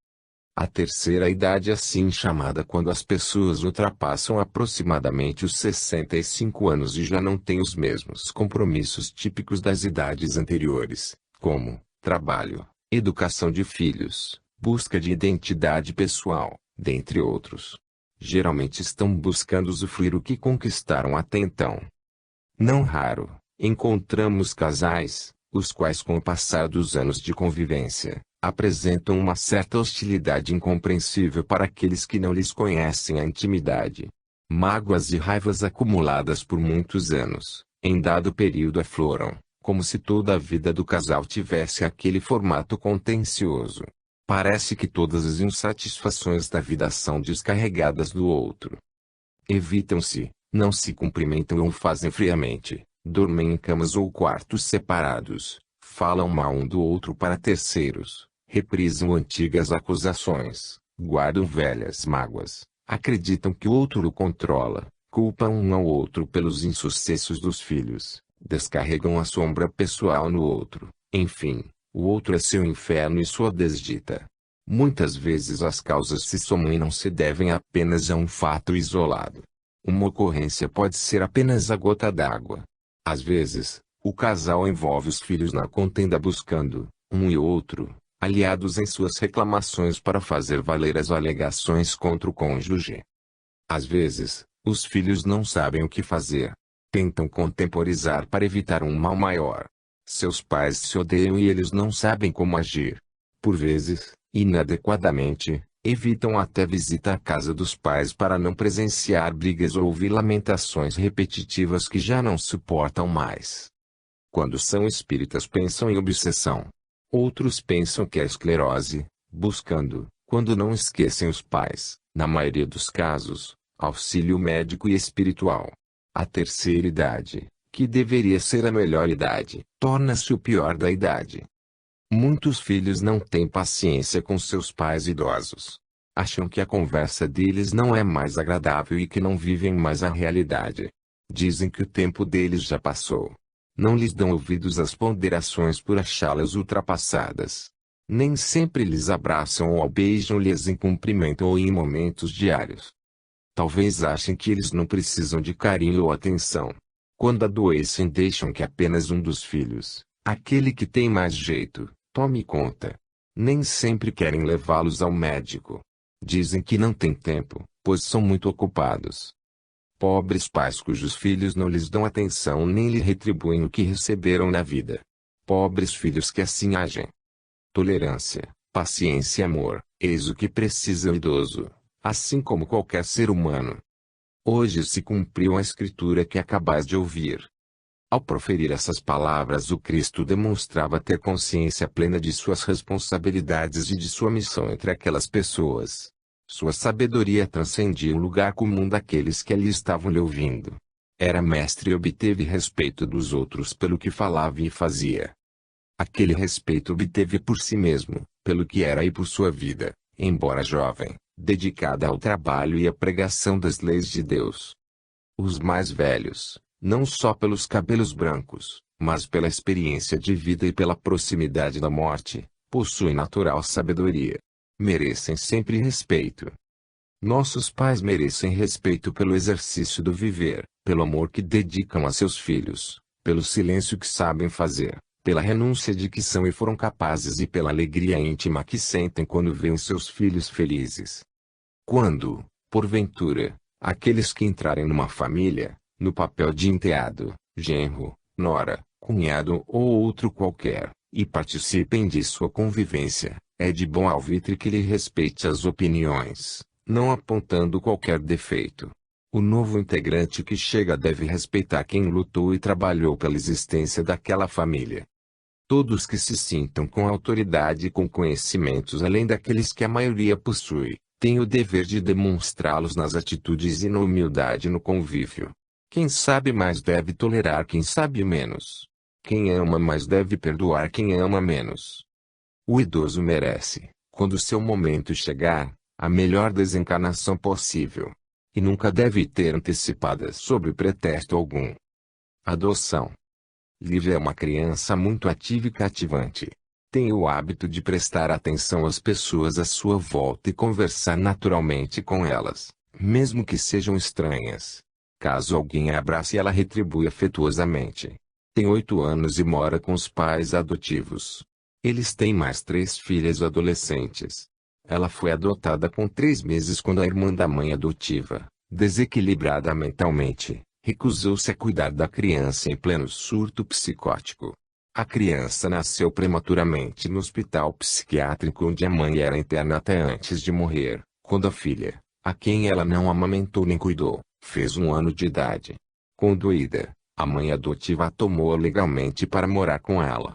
A terceira idade é assim chamada quando as pessoas ultrapassam aproximadamente os 65 anos e já não têm os mesmos compromissos típicos das idades anteriores, como trabalho, educação de filhos, busca de identidade pessoal, dentre outros. Geralmente estão buscando usufruir o que conquistaram até então. Não raro, encontramos casais, os quais com o passar dos anos de convivência, apresentam uma certa hostilidade incompreensível para aqueles que não lhes conhecem a intimidade. Mágoas e raivas acumuladas por muitos anos, em dado período afloram, como se toda a vida do casal tivesse aquele formato contencioso. Parece que todas as insatisfações da vida são descarregadas do outro. Evitam-se, não se cumprimentam ou fazem friamente, dormem em camas ou quartos separados, falam mal um do outro para terceiros, reprisam antigas acusações, guardam velhas mágoas, acreditam que o outro o controla, culpam um ao outro pelos insucessos dos filhos, descarregam a sombra pessoal no outro, enfim, o outro é seu inferno e sua desdita. Muitas vezes as causas se somam e não se devem apenas a um fato isolado. Uma ocorrência pode ser apenas a gota d'água. Às vezes, o casal envolve os filhos na contenda buscando, um e outro, aliados em suas reclamações para fazer valer as alegações contra o cônjuge. Às vezes, os filhos não sabem o que fazer. Tentam contemporizar para evitar um mal maior. Seus pais se odeiam e eles não sabem como agir. Por vezes, inadequadamente, evitam até visita à casa dos pais para não presenciar brigas ou ouvir lamentações repetitivas que já não suportam mais. Quando são espíritas pensam em obsessão. Outros pensam que é esclerose, buscando, quando não esquecem os pais, na maioria dos casos, auxílio médico e espiritual. A terceira idade, que deveria ser a melhor idade, torna-se o pior da idade. Muitos filhos não têm paciência com seus pais idosos. Acham que a conversa deles não é mais agradável e que não vivem mais a realidade. Dizem que o tempo deles já passou. Não lhes dão ouvidos às ponderações por achá-las ultrapassadas. Nem sempre lhes abraçam ou beijam-lhes em cumprimento ou em momentos diários. Talvez achem que eles não precisam de carinho ou atenção. Quando adoecem, deixam que apenas um dos filhos, aquele que tem mais jeito, tome conta. Nem sempre querem levá-los ao médico. Dizem que não têm tempo, pois são muito ocupados. Pobres pais cujos filhos não lhes dão atenção nem lhe retribuem o que receberam na vida. Pobres filhos que assim agem. Tolerância, paciência e amor, eis o que precisa o idoso, assim como qualquer ser humano. Hoje se cumpriu a escritura que acabais de ouvir. Ao proferir essas palavras, o Cristo demonstrava ter consciência plena de suas responsabilidades e de sua missão entre aquelas pessoas. Sua sabedoria transcendia o lugar comum daqueles que ali estavam lhe ouvindo. Era mestre e obteve respeito dos outros pelo que falava e fazia. Aquele respeito obteve por si mesmo, pelo que era e por sua vida, embora jovem, dedicada ao trabalho e à pregação das leis de Deus. Os mais velhos, não só pelos cabelos brancos, mas pela experiência de vida e pela proximidade da morte, possuem natural sabedoria. Merecem sempre respeito. Nossos pais merecem respeito pelo exercício do viver, pelo amor que dedicam a seus filhos, pelo silêncio que sabem fazer, pela renúncia de que são e foram capazes e pela alegria íntima que sentem quando veem seus filhos felizes. Quando, porventura, aqueles que entrarem numa família, no papel de enteado, genro, nora, cunhado ou outro qualquer, e participem de sua convivência, é de bom alvitre que lhe respeite as opiniões, não apontando qualquer defeito. O novo integrante que chega deve respeitar quem lutou e trabalhou pela existência daquela família. Todos que se sintam com autoridade e com conhecimentos além daqueles que a maioria possui, têm o dever de demonstrá-los nas atitudes e na humildade no convívio. Quem sabe mais deve tolerar quem sabe menos. Quem ama mais deve perdoar quem ama menos. O idoso merece, quando seu momento chegar, a melhor desencarnação possível. E nunca deve ter antecipadas sob pretexto algum. Adoção. Lívia é uma criança muito ativa e cativante. Tem o hábito de prestar atenção às pessoas à sua volta e conversar naturalmente com elas, mesmo que sejam estranhas. Caso alguém a abrace, ela retribui afetuosamente. Tem 8 anos e mora com os pais adotivos. Eles têm mais 3 filhas adolescentes. Ela foi adotada com 3 meses quando a irmã da mãe adotiva, desequilibrada mentalmente, recusou-se a cuidar da criança em pleno surto psicótico. A criança nasceu prematuramente no hospital psiquiátrico onde a mãe era interna até antes de morrer, quando a filha, a quem ela não amamentou nem cuidou, fez 1 ano de idade. Condoída, a mãe adotiva a tomou legalmente para morar com ela.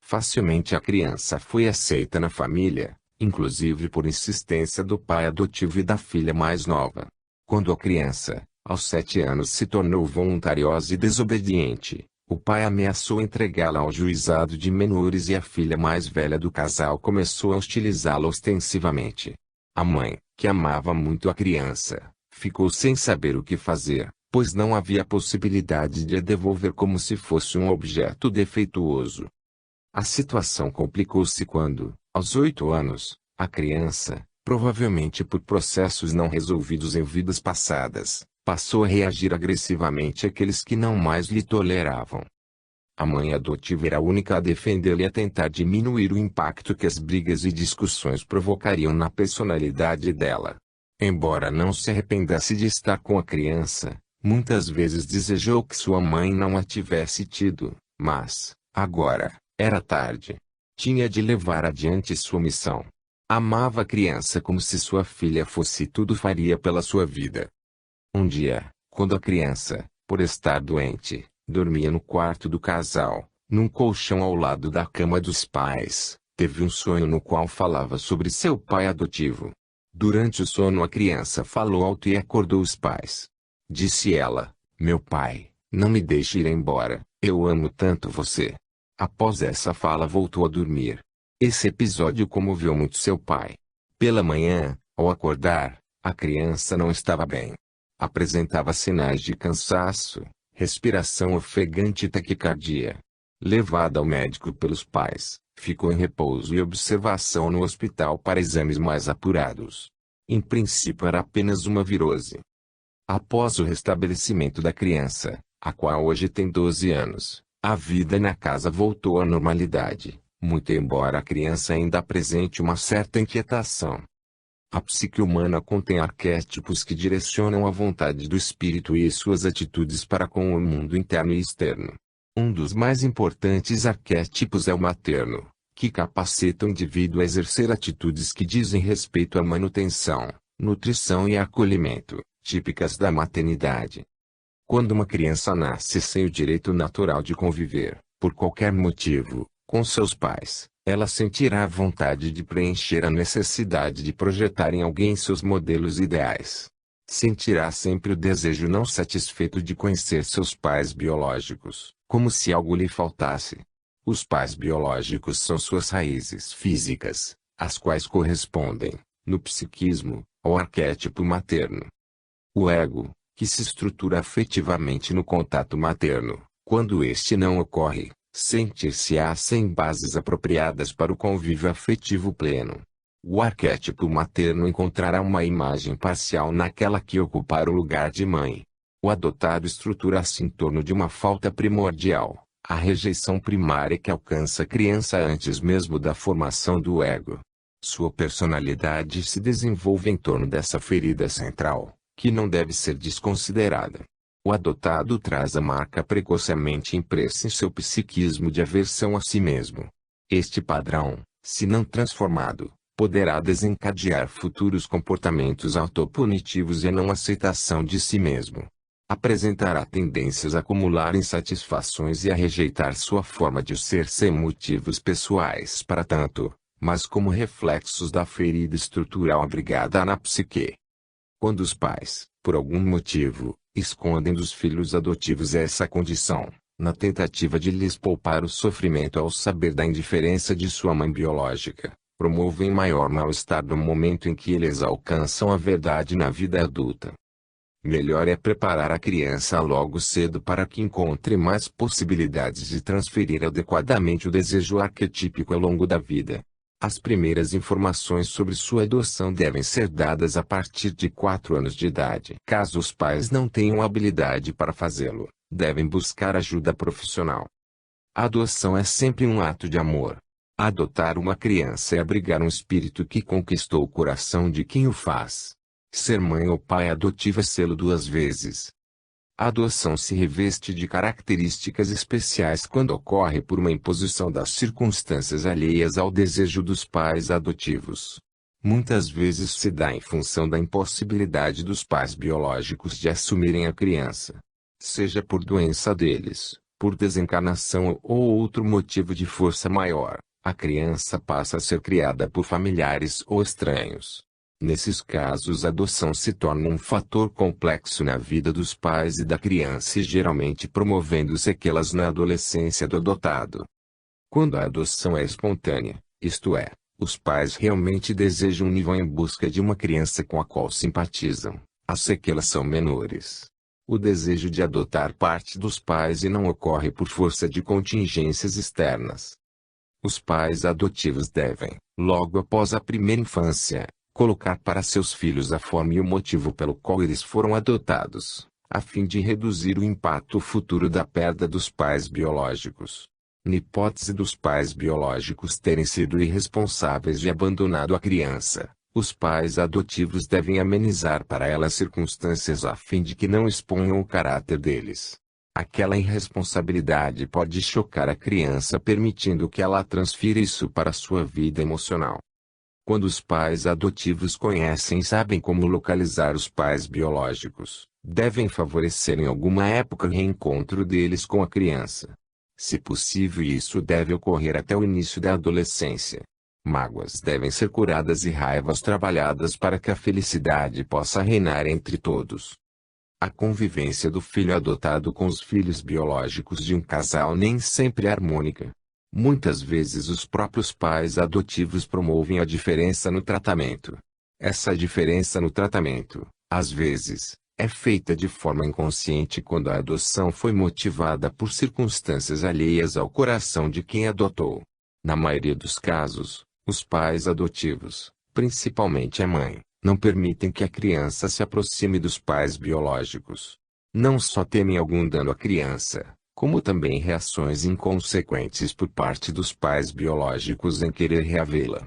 Facilmente a criança foi aceita na família, inclusive por insistência do pai adotivo e da filha mais nova. Quando a criança, aos 7 anos, se tornou voluntariosa e desobediente, o pai ameaçou entregá-la ao juizado de menores e a filha mais velha do casal começou a hostilizá-la ostensivamente. A mãe, que amava muito a criança, ficou sem saber o que fazer, pois não havia possibilidade de a devolver como se fosse um objeto defeituoso. A situação complicou-se quando, aos 8 anos, a criança, provavelmente por processos não resolvidos em vidas passadas, passou a reagir agressivamente àqueles que não mais lhe toleravam. A mãe adotiva era a única a defendê-la e a tentar diminuir o impacto que as brigas e discussões provocariam na personalidade dela. Embora não se arrependesse de estar com a criança, muitas vezes desejou que sua mãe não a tivesse tido, mas, agora, era tarde. Tinha de levar adiante sua missão. Amava a criança como se sua filha fosse, tudo faria pela sua vida. Um dia, quando a criança, por estar doente, dormia no quarto do casal, num colchão ao lado da cama dos pais, teve um sonho no qual falava sobre seu pai adotivo. Durante o sono a criança falou alto e acordou os pais. Disse ela: "Meu pai, não me deixe ir embora, eu amo tanto você." Após essa fala voltou a dormir. Esse episódio comoveu muito seu pai. Pela manhã, ao acordar, a criança não estava bem. Apresentava sinais de cansaço, respiração ofegante e taquicardia. Levada ao médico pelos pais, ficou em repouso e observação no hospital para exames mais apurados. Em princípio era apenas uma virose. Após o restabelecimento da criança, a qual hoje tem 12 anos, a vida na casa voltou à normalidade, muito embora a criança ainda apresente uma certa inquietação. A psique humana contém arquétipos que direcionam a vontade do espírito e suas atitudes para com o mundo interno e externo. Um dos mais importantes arquétipos é o materno, que capacita o indivíduo a exercer atitudes que dizem respeito à manutenção, nutrição e acolhimento, típicas da maternidade. Quando uma criança nasce sem o direito natural de conviver, por qualquer motivo, com seus pais, ela sentirá a vontade de preencher a necessidade de projetar em alguém seus modelos ideais. Sentirá sempre o desejo não satisfeito de conhecer seus pais biológicos, como se algo lhe faltasse. Os pais biológicos são suas raízes físicas, as quais correspondem, no psiquismo, ao arquétipo materno. O ego, que se estrutura afetivamente no contato materno, quando este não ocorre, sentir-se-á sem bases apropriadas para o convívio afetivo pleno. O arquétipo materno encontrará uma imagem parcial naquela que ocupar o lugar de mãe. O adotado estrutura-se em torno de uma falta primordial, a rejeição primária que alcança a criança antes mesmo da formação do ego. Sua personalidade se desenvolve em torno dessa ferida central, que não deve ser desconsiderada. O adotado traz a marca precocemente impressa em seu psiquismo de aversão a si mesmo. Este padrão, se não transformado, poderá desencadear futuros comportamentos autopunitivos e a não aceitação de si mesmo. Apresentará tendências a acumular insatisfações e a rejeitar sua forma de ser sem motivos pessoais para tanto, mas como reflexos da ferida estrutural abrigada na psique. Quando os pais, por algum motivo, escondem dos filhos adotivos essa condição, na tentativa de lhes poupar o sofrimento ao saber da indiferença de sua mãe biológica, promovem maior mal-estar no momento em que eles alcançam a verdade na vida adulta. Melhor é preparar a criança logo cedo para que encontre mais possibilidades de transferir adequadamente o desejo arquetípico ao longo da vida. As primeiras informações sobre sua adoção devem ser dadas a partir de 4 anos de idade. Caso os pais não tenham habilidade para fazê-lo, devem buscar ajuda profissional. A adoção é sempre um ato de amor. Adotar uma criança é abrigar um espírito que conquistou o coração de quem o faz. Ser mãe ou pai adotivo é sê-lo 2 vezes. A adoção se reveste de características especiais quando ocorre por uma imposição das circunstâncias alheias ao desejo dos pais adotivos. Muitas vezes se dá em função da impossibilidade dos pais biológicos de assumirem a criança. Seja por doença deles, por desencarnação ou outro motivo de força maior, a criança passa a ser criada por familiares ou estranhos. Nesses casos a adoção se torna um fator complexo na vida dos pais e da criança e geralmente promovendo sequelas na adolescência do adotado. Quando a adoção é espontânea, isto é, os pais realmente desejam e vão em busca de uma criança com a qual simpatizam, as sequelas são menores. O desejo de adotar parte dos pais e não ocorre por força de contingências externas. Os pais adotivos devem, logo após a primeira infância, colocar para seus filhos a forma e o motivo pelo qual eles foram adotados, a fim de reduzir o impacto futuro da perda dos pais biológicos. Na hipótese dos pais biológicos terem sido irresponsáveis e abandonado a criança, os pais adotivos devem amenizar para ela as circunstâncias a fim de que não exponham o caráter deles. Aquela irresponsabilidade pode chocar a criança permitindo que ela transfira isso para sua vida emocional. Quando os pais adotivos conhecem e sabem como localizar os pais biológicos, devem favorecer em alguma época o reencontro deles com a criança. Se possível, isso deve ocorrer até o início da adolescência. Mágoas devem ser curadas e raivas trabalhadas para que a felicidade possa reinar entre todos. A convivência do filho adotado com os filhos biológicos de um casal nem sempre é harmônica. Muitas vezes os próprios pais adotivos promovem a diferença no tratamento. Essa diferença no tratamento, às vezes, é feita de forma inconsciente quando a adoção foi motivada por circunstâncias alheias ao coração de quem adotou. Na maioria dos casos, os pais adotivos, principalmente a mãe, não permitem que a criança se aproxime dos pais biológicos. Não só temem algum dano à criança, como também reações inconsequentes por parte dos pais biológicos em querer reavê-la.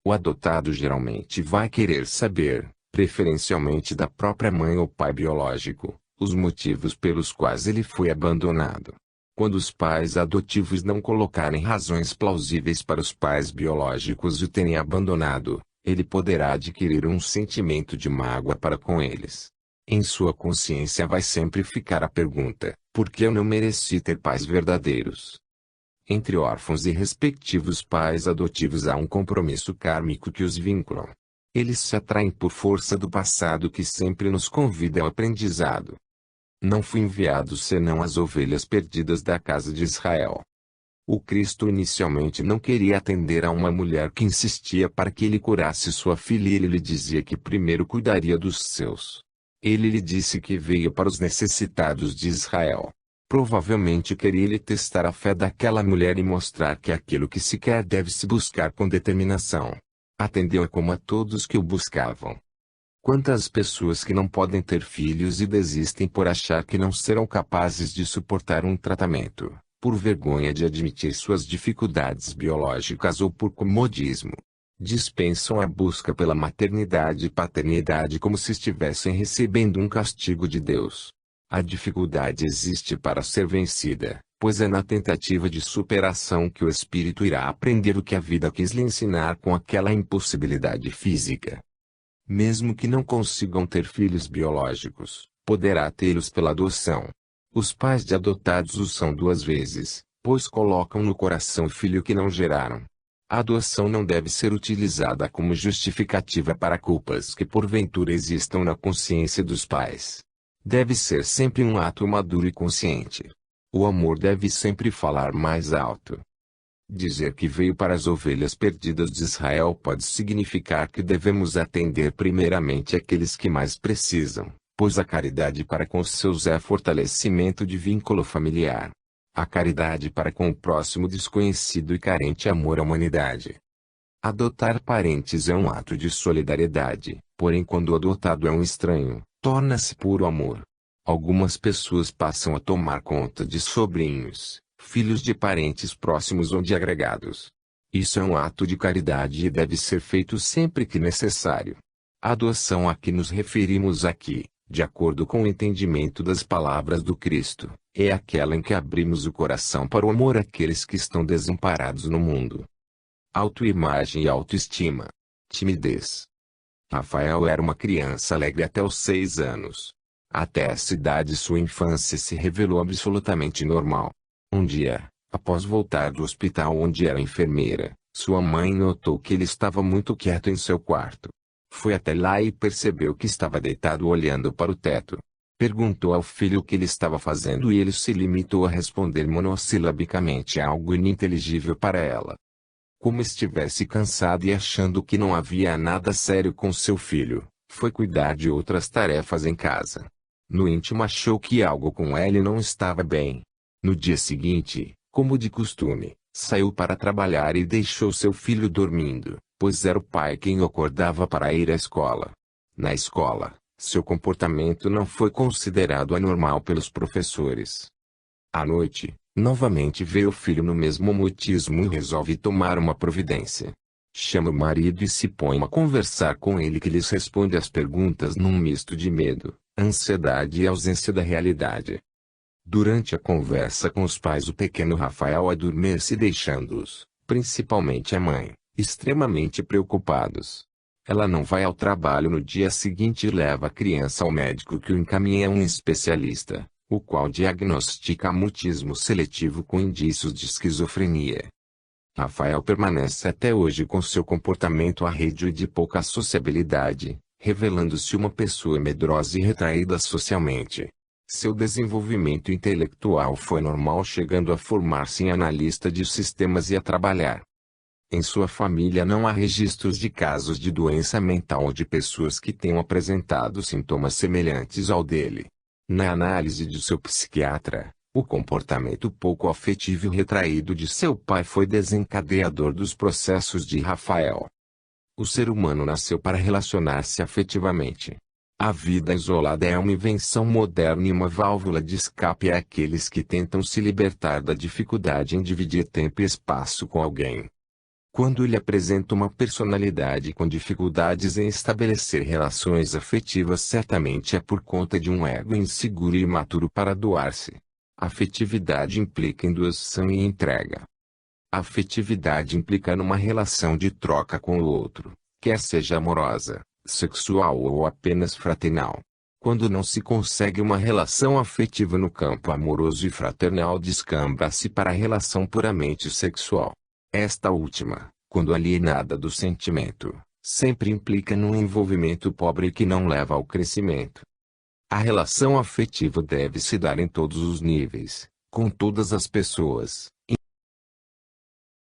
O adotado geralmente vai querer saber, preferencialmente da própria mãe ou pai biológico, os motivos pelos quais ele foi abandonado. Quando os pais adotivos não colocarem razões plausíveis para os pais biológicos o terem abandonado, ele poderá adquirir um sentimento de mágoa para com eles. Em sua consciência vai sempre ficar a pergunta: por que eu não mereci ter pais verdadeiros? Entre órfãos e respectivos pais adotivos há um compromisso kármico que os vinculam. Eles se atraem por força do passado que sempre nos convida ao aprendizado. Não fui enviado senão as ovelhas perdidas da casa de Israel. O Cristo inicialmente não queria atender a uma mulher que insistia para que ele curasse sua filha e ele lhe dizia que primeiro cuidaria dos seus. Ele lhe disse que veio para os necessitados de Israel. Provavelmente queria ele testar a fé daquela mulher e mostrar que aquilo que se quer deve-se buscar com determinação. Atendeu-a como a todos que o buscavam. Quantas pessoas que não podem ter filhos e desistem por achar que não serão capazes de suportar um tratamento, por vergonha de admitir suas dificuldades biológicas ou por comodismo. Dispensam a busca pela maternidade e paternidade como se estivessem recebendo um castigo de Deus. A dificuldade existe para ser vencida, pois é na tentativa de superação que o espírito irá aprender o que a vida quis lhe ensinar com aquela impossibilidade física. Mesmo que não consigam ter filhos biológicos, poderá tê-los pela adoção. Os pais de adotados o são duas vezes, pois colocam no coração o filho que não geraram. A adoção não deve ser utilizada como justificativa para culpas que porventura existam na consciência dos pais. Deve ser sempre um ato maduro e consciente. O amor deve sempre falar mais alto. Dizer que veio para as ovelhas perdidas de Israel pode significar que devemos atender primeiramente aqueles que mais precisam, pois a caridade para com os seus é fortalecimento de vínculo familiar. A caridade para com o próximo desconhecido e carente é amor à humanidade. Adotar parentes é um ato de solidariedade, porém quando o adotado é um estranho, torna-se puro amor. Algumas pessoas passam a tomar conta de sobrinhos, filhos de parentes próximos ou de agregados. Isso é um ato de caridade e deve ser feito sempre que necessário. A adoção a que nos referimos aqui, de acordo com o entendimento das palavras do Cristo, é aquela em que abrimos o coração para o amor àqueles que estão desamparados no mundo. Autoimagem e autoestima. Timidez. Rafael era uma criança alegre até os 6 anos. Até essa idade sua infância se revelou absolutamente normal. Um dia, após voltar do hospital onde era enfermeira, sua mãe notou que ele estava muito quieto em seu quarto. Foi até lá e percebeu que estava deitado olhando para o teto. Perguntou ao filho o que ele estava fazendo e ele se limitou a responder monossilabicamente algo ininteligível para ela. Como estivesse cansado e achando que não havia nada sério com seu filho, foi cuidar de outras tarefas em casa. No íntimo achou que algo com ele não estava bem. No dia seguinte, como de costume, saiu para trabalhar e deixou seu filho dormindo, pois era o pai quem o acordava para ir à escola. Na escola, seu comportamento não foi considerado anormal pelos professores. À noite, novamente vê o filho no mesmo mutismo e resolve tomar uma providência. Chama o marido e se põe a conversar com ele que lhes responde às perguntas num misto de medo, ansiedade e ausência da realidade. Durante a conversa com os pais o pequeno Rafael adormece deixando-os, principalmente a mãe, extremamente preocupados. Ela não vai ao trabalho no dia seguinte e leva a criança ao médico que o encaminha a um especialista, o qual diagnostica mutismo seletivo com indícios de esquizofrenia. Rafael permanece até hoje com seu comportamento arredio e de pouca sociabilidade, revelando-se uma pessoa medrosa e retraída socialmente. Seu desenvolvimento intelectual foi normal, chegando a formar-se em analista de sistemas e a trabalhar. Em sua família não há registros de casos de doença mental ou de pessoas que tenham apresentado sintomas semelhantes ao dele. Na análise de seu psiquiatra, o comportamento pouco afetivo e retraído de seu pai foi desencadeador dos processos de Rafael. O ser humano nasceu para relacionar-se afetivamente. A vida isolada é uma invenção moderna e uma válvula de escape àqueles que tentam se libertar da dificuldade em dividir tempo e espaço com alguém. Quando ele apresenta uma personalidade com dificuldades em estabelecer relações afetivas, certamente é por conta de um ego inseguro e imaturo para doar-se. Afetividade implica em doação e entrega. A afetividade implica numa relação de troca com o outro, quer seja amorosa, sexual ou apenas fraternal. Quando não se consegue uma relação afetiva no campo amoroso e fraternal, descamba-se para a relação puramente sexual. Esta última, quando alienada do sentimento, sempre implica num envolvimento pobre que não leva ao crescimento. A relação afetiva deve se dar em todos os níveis, com todas as pessoas,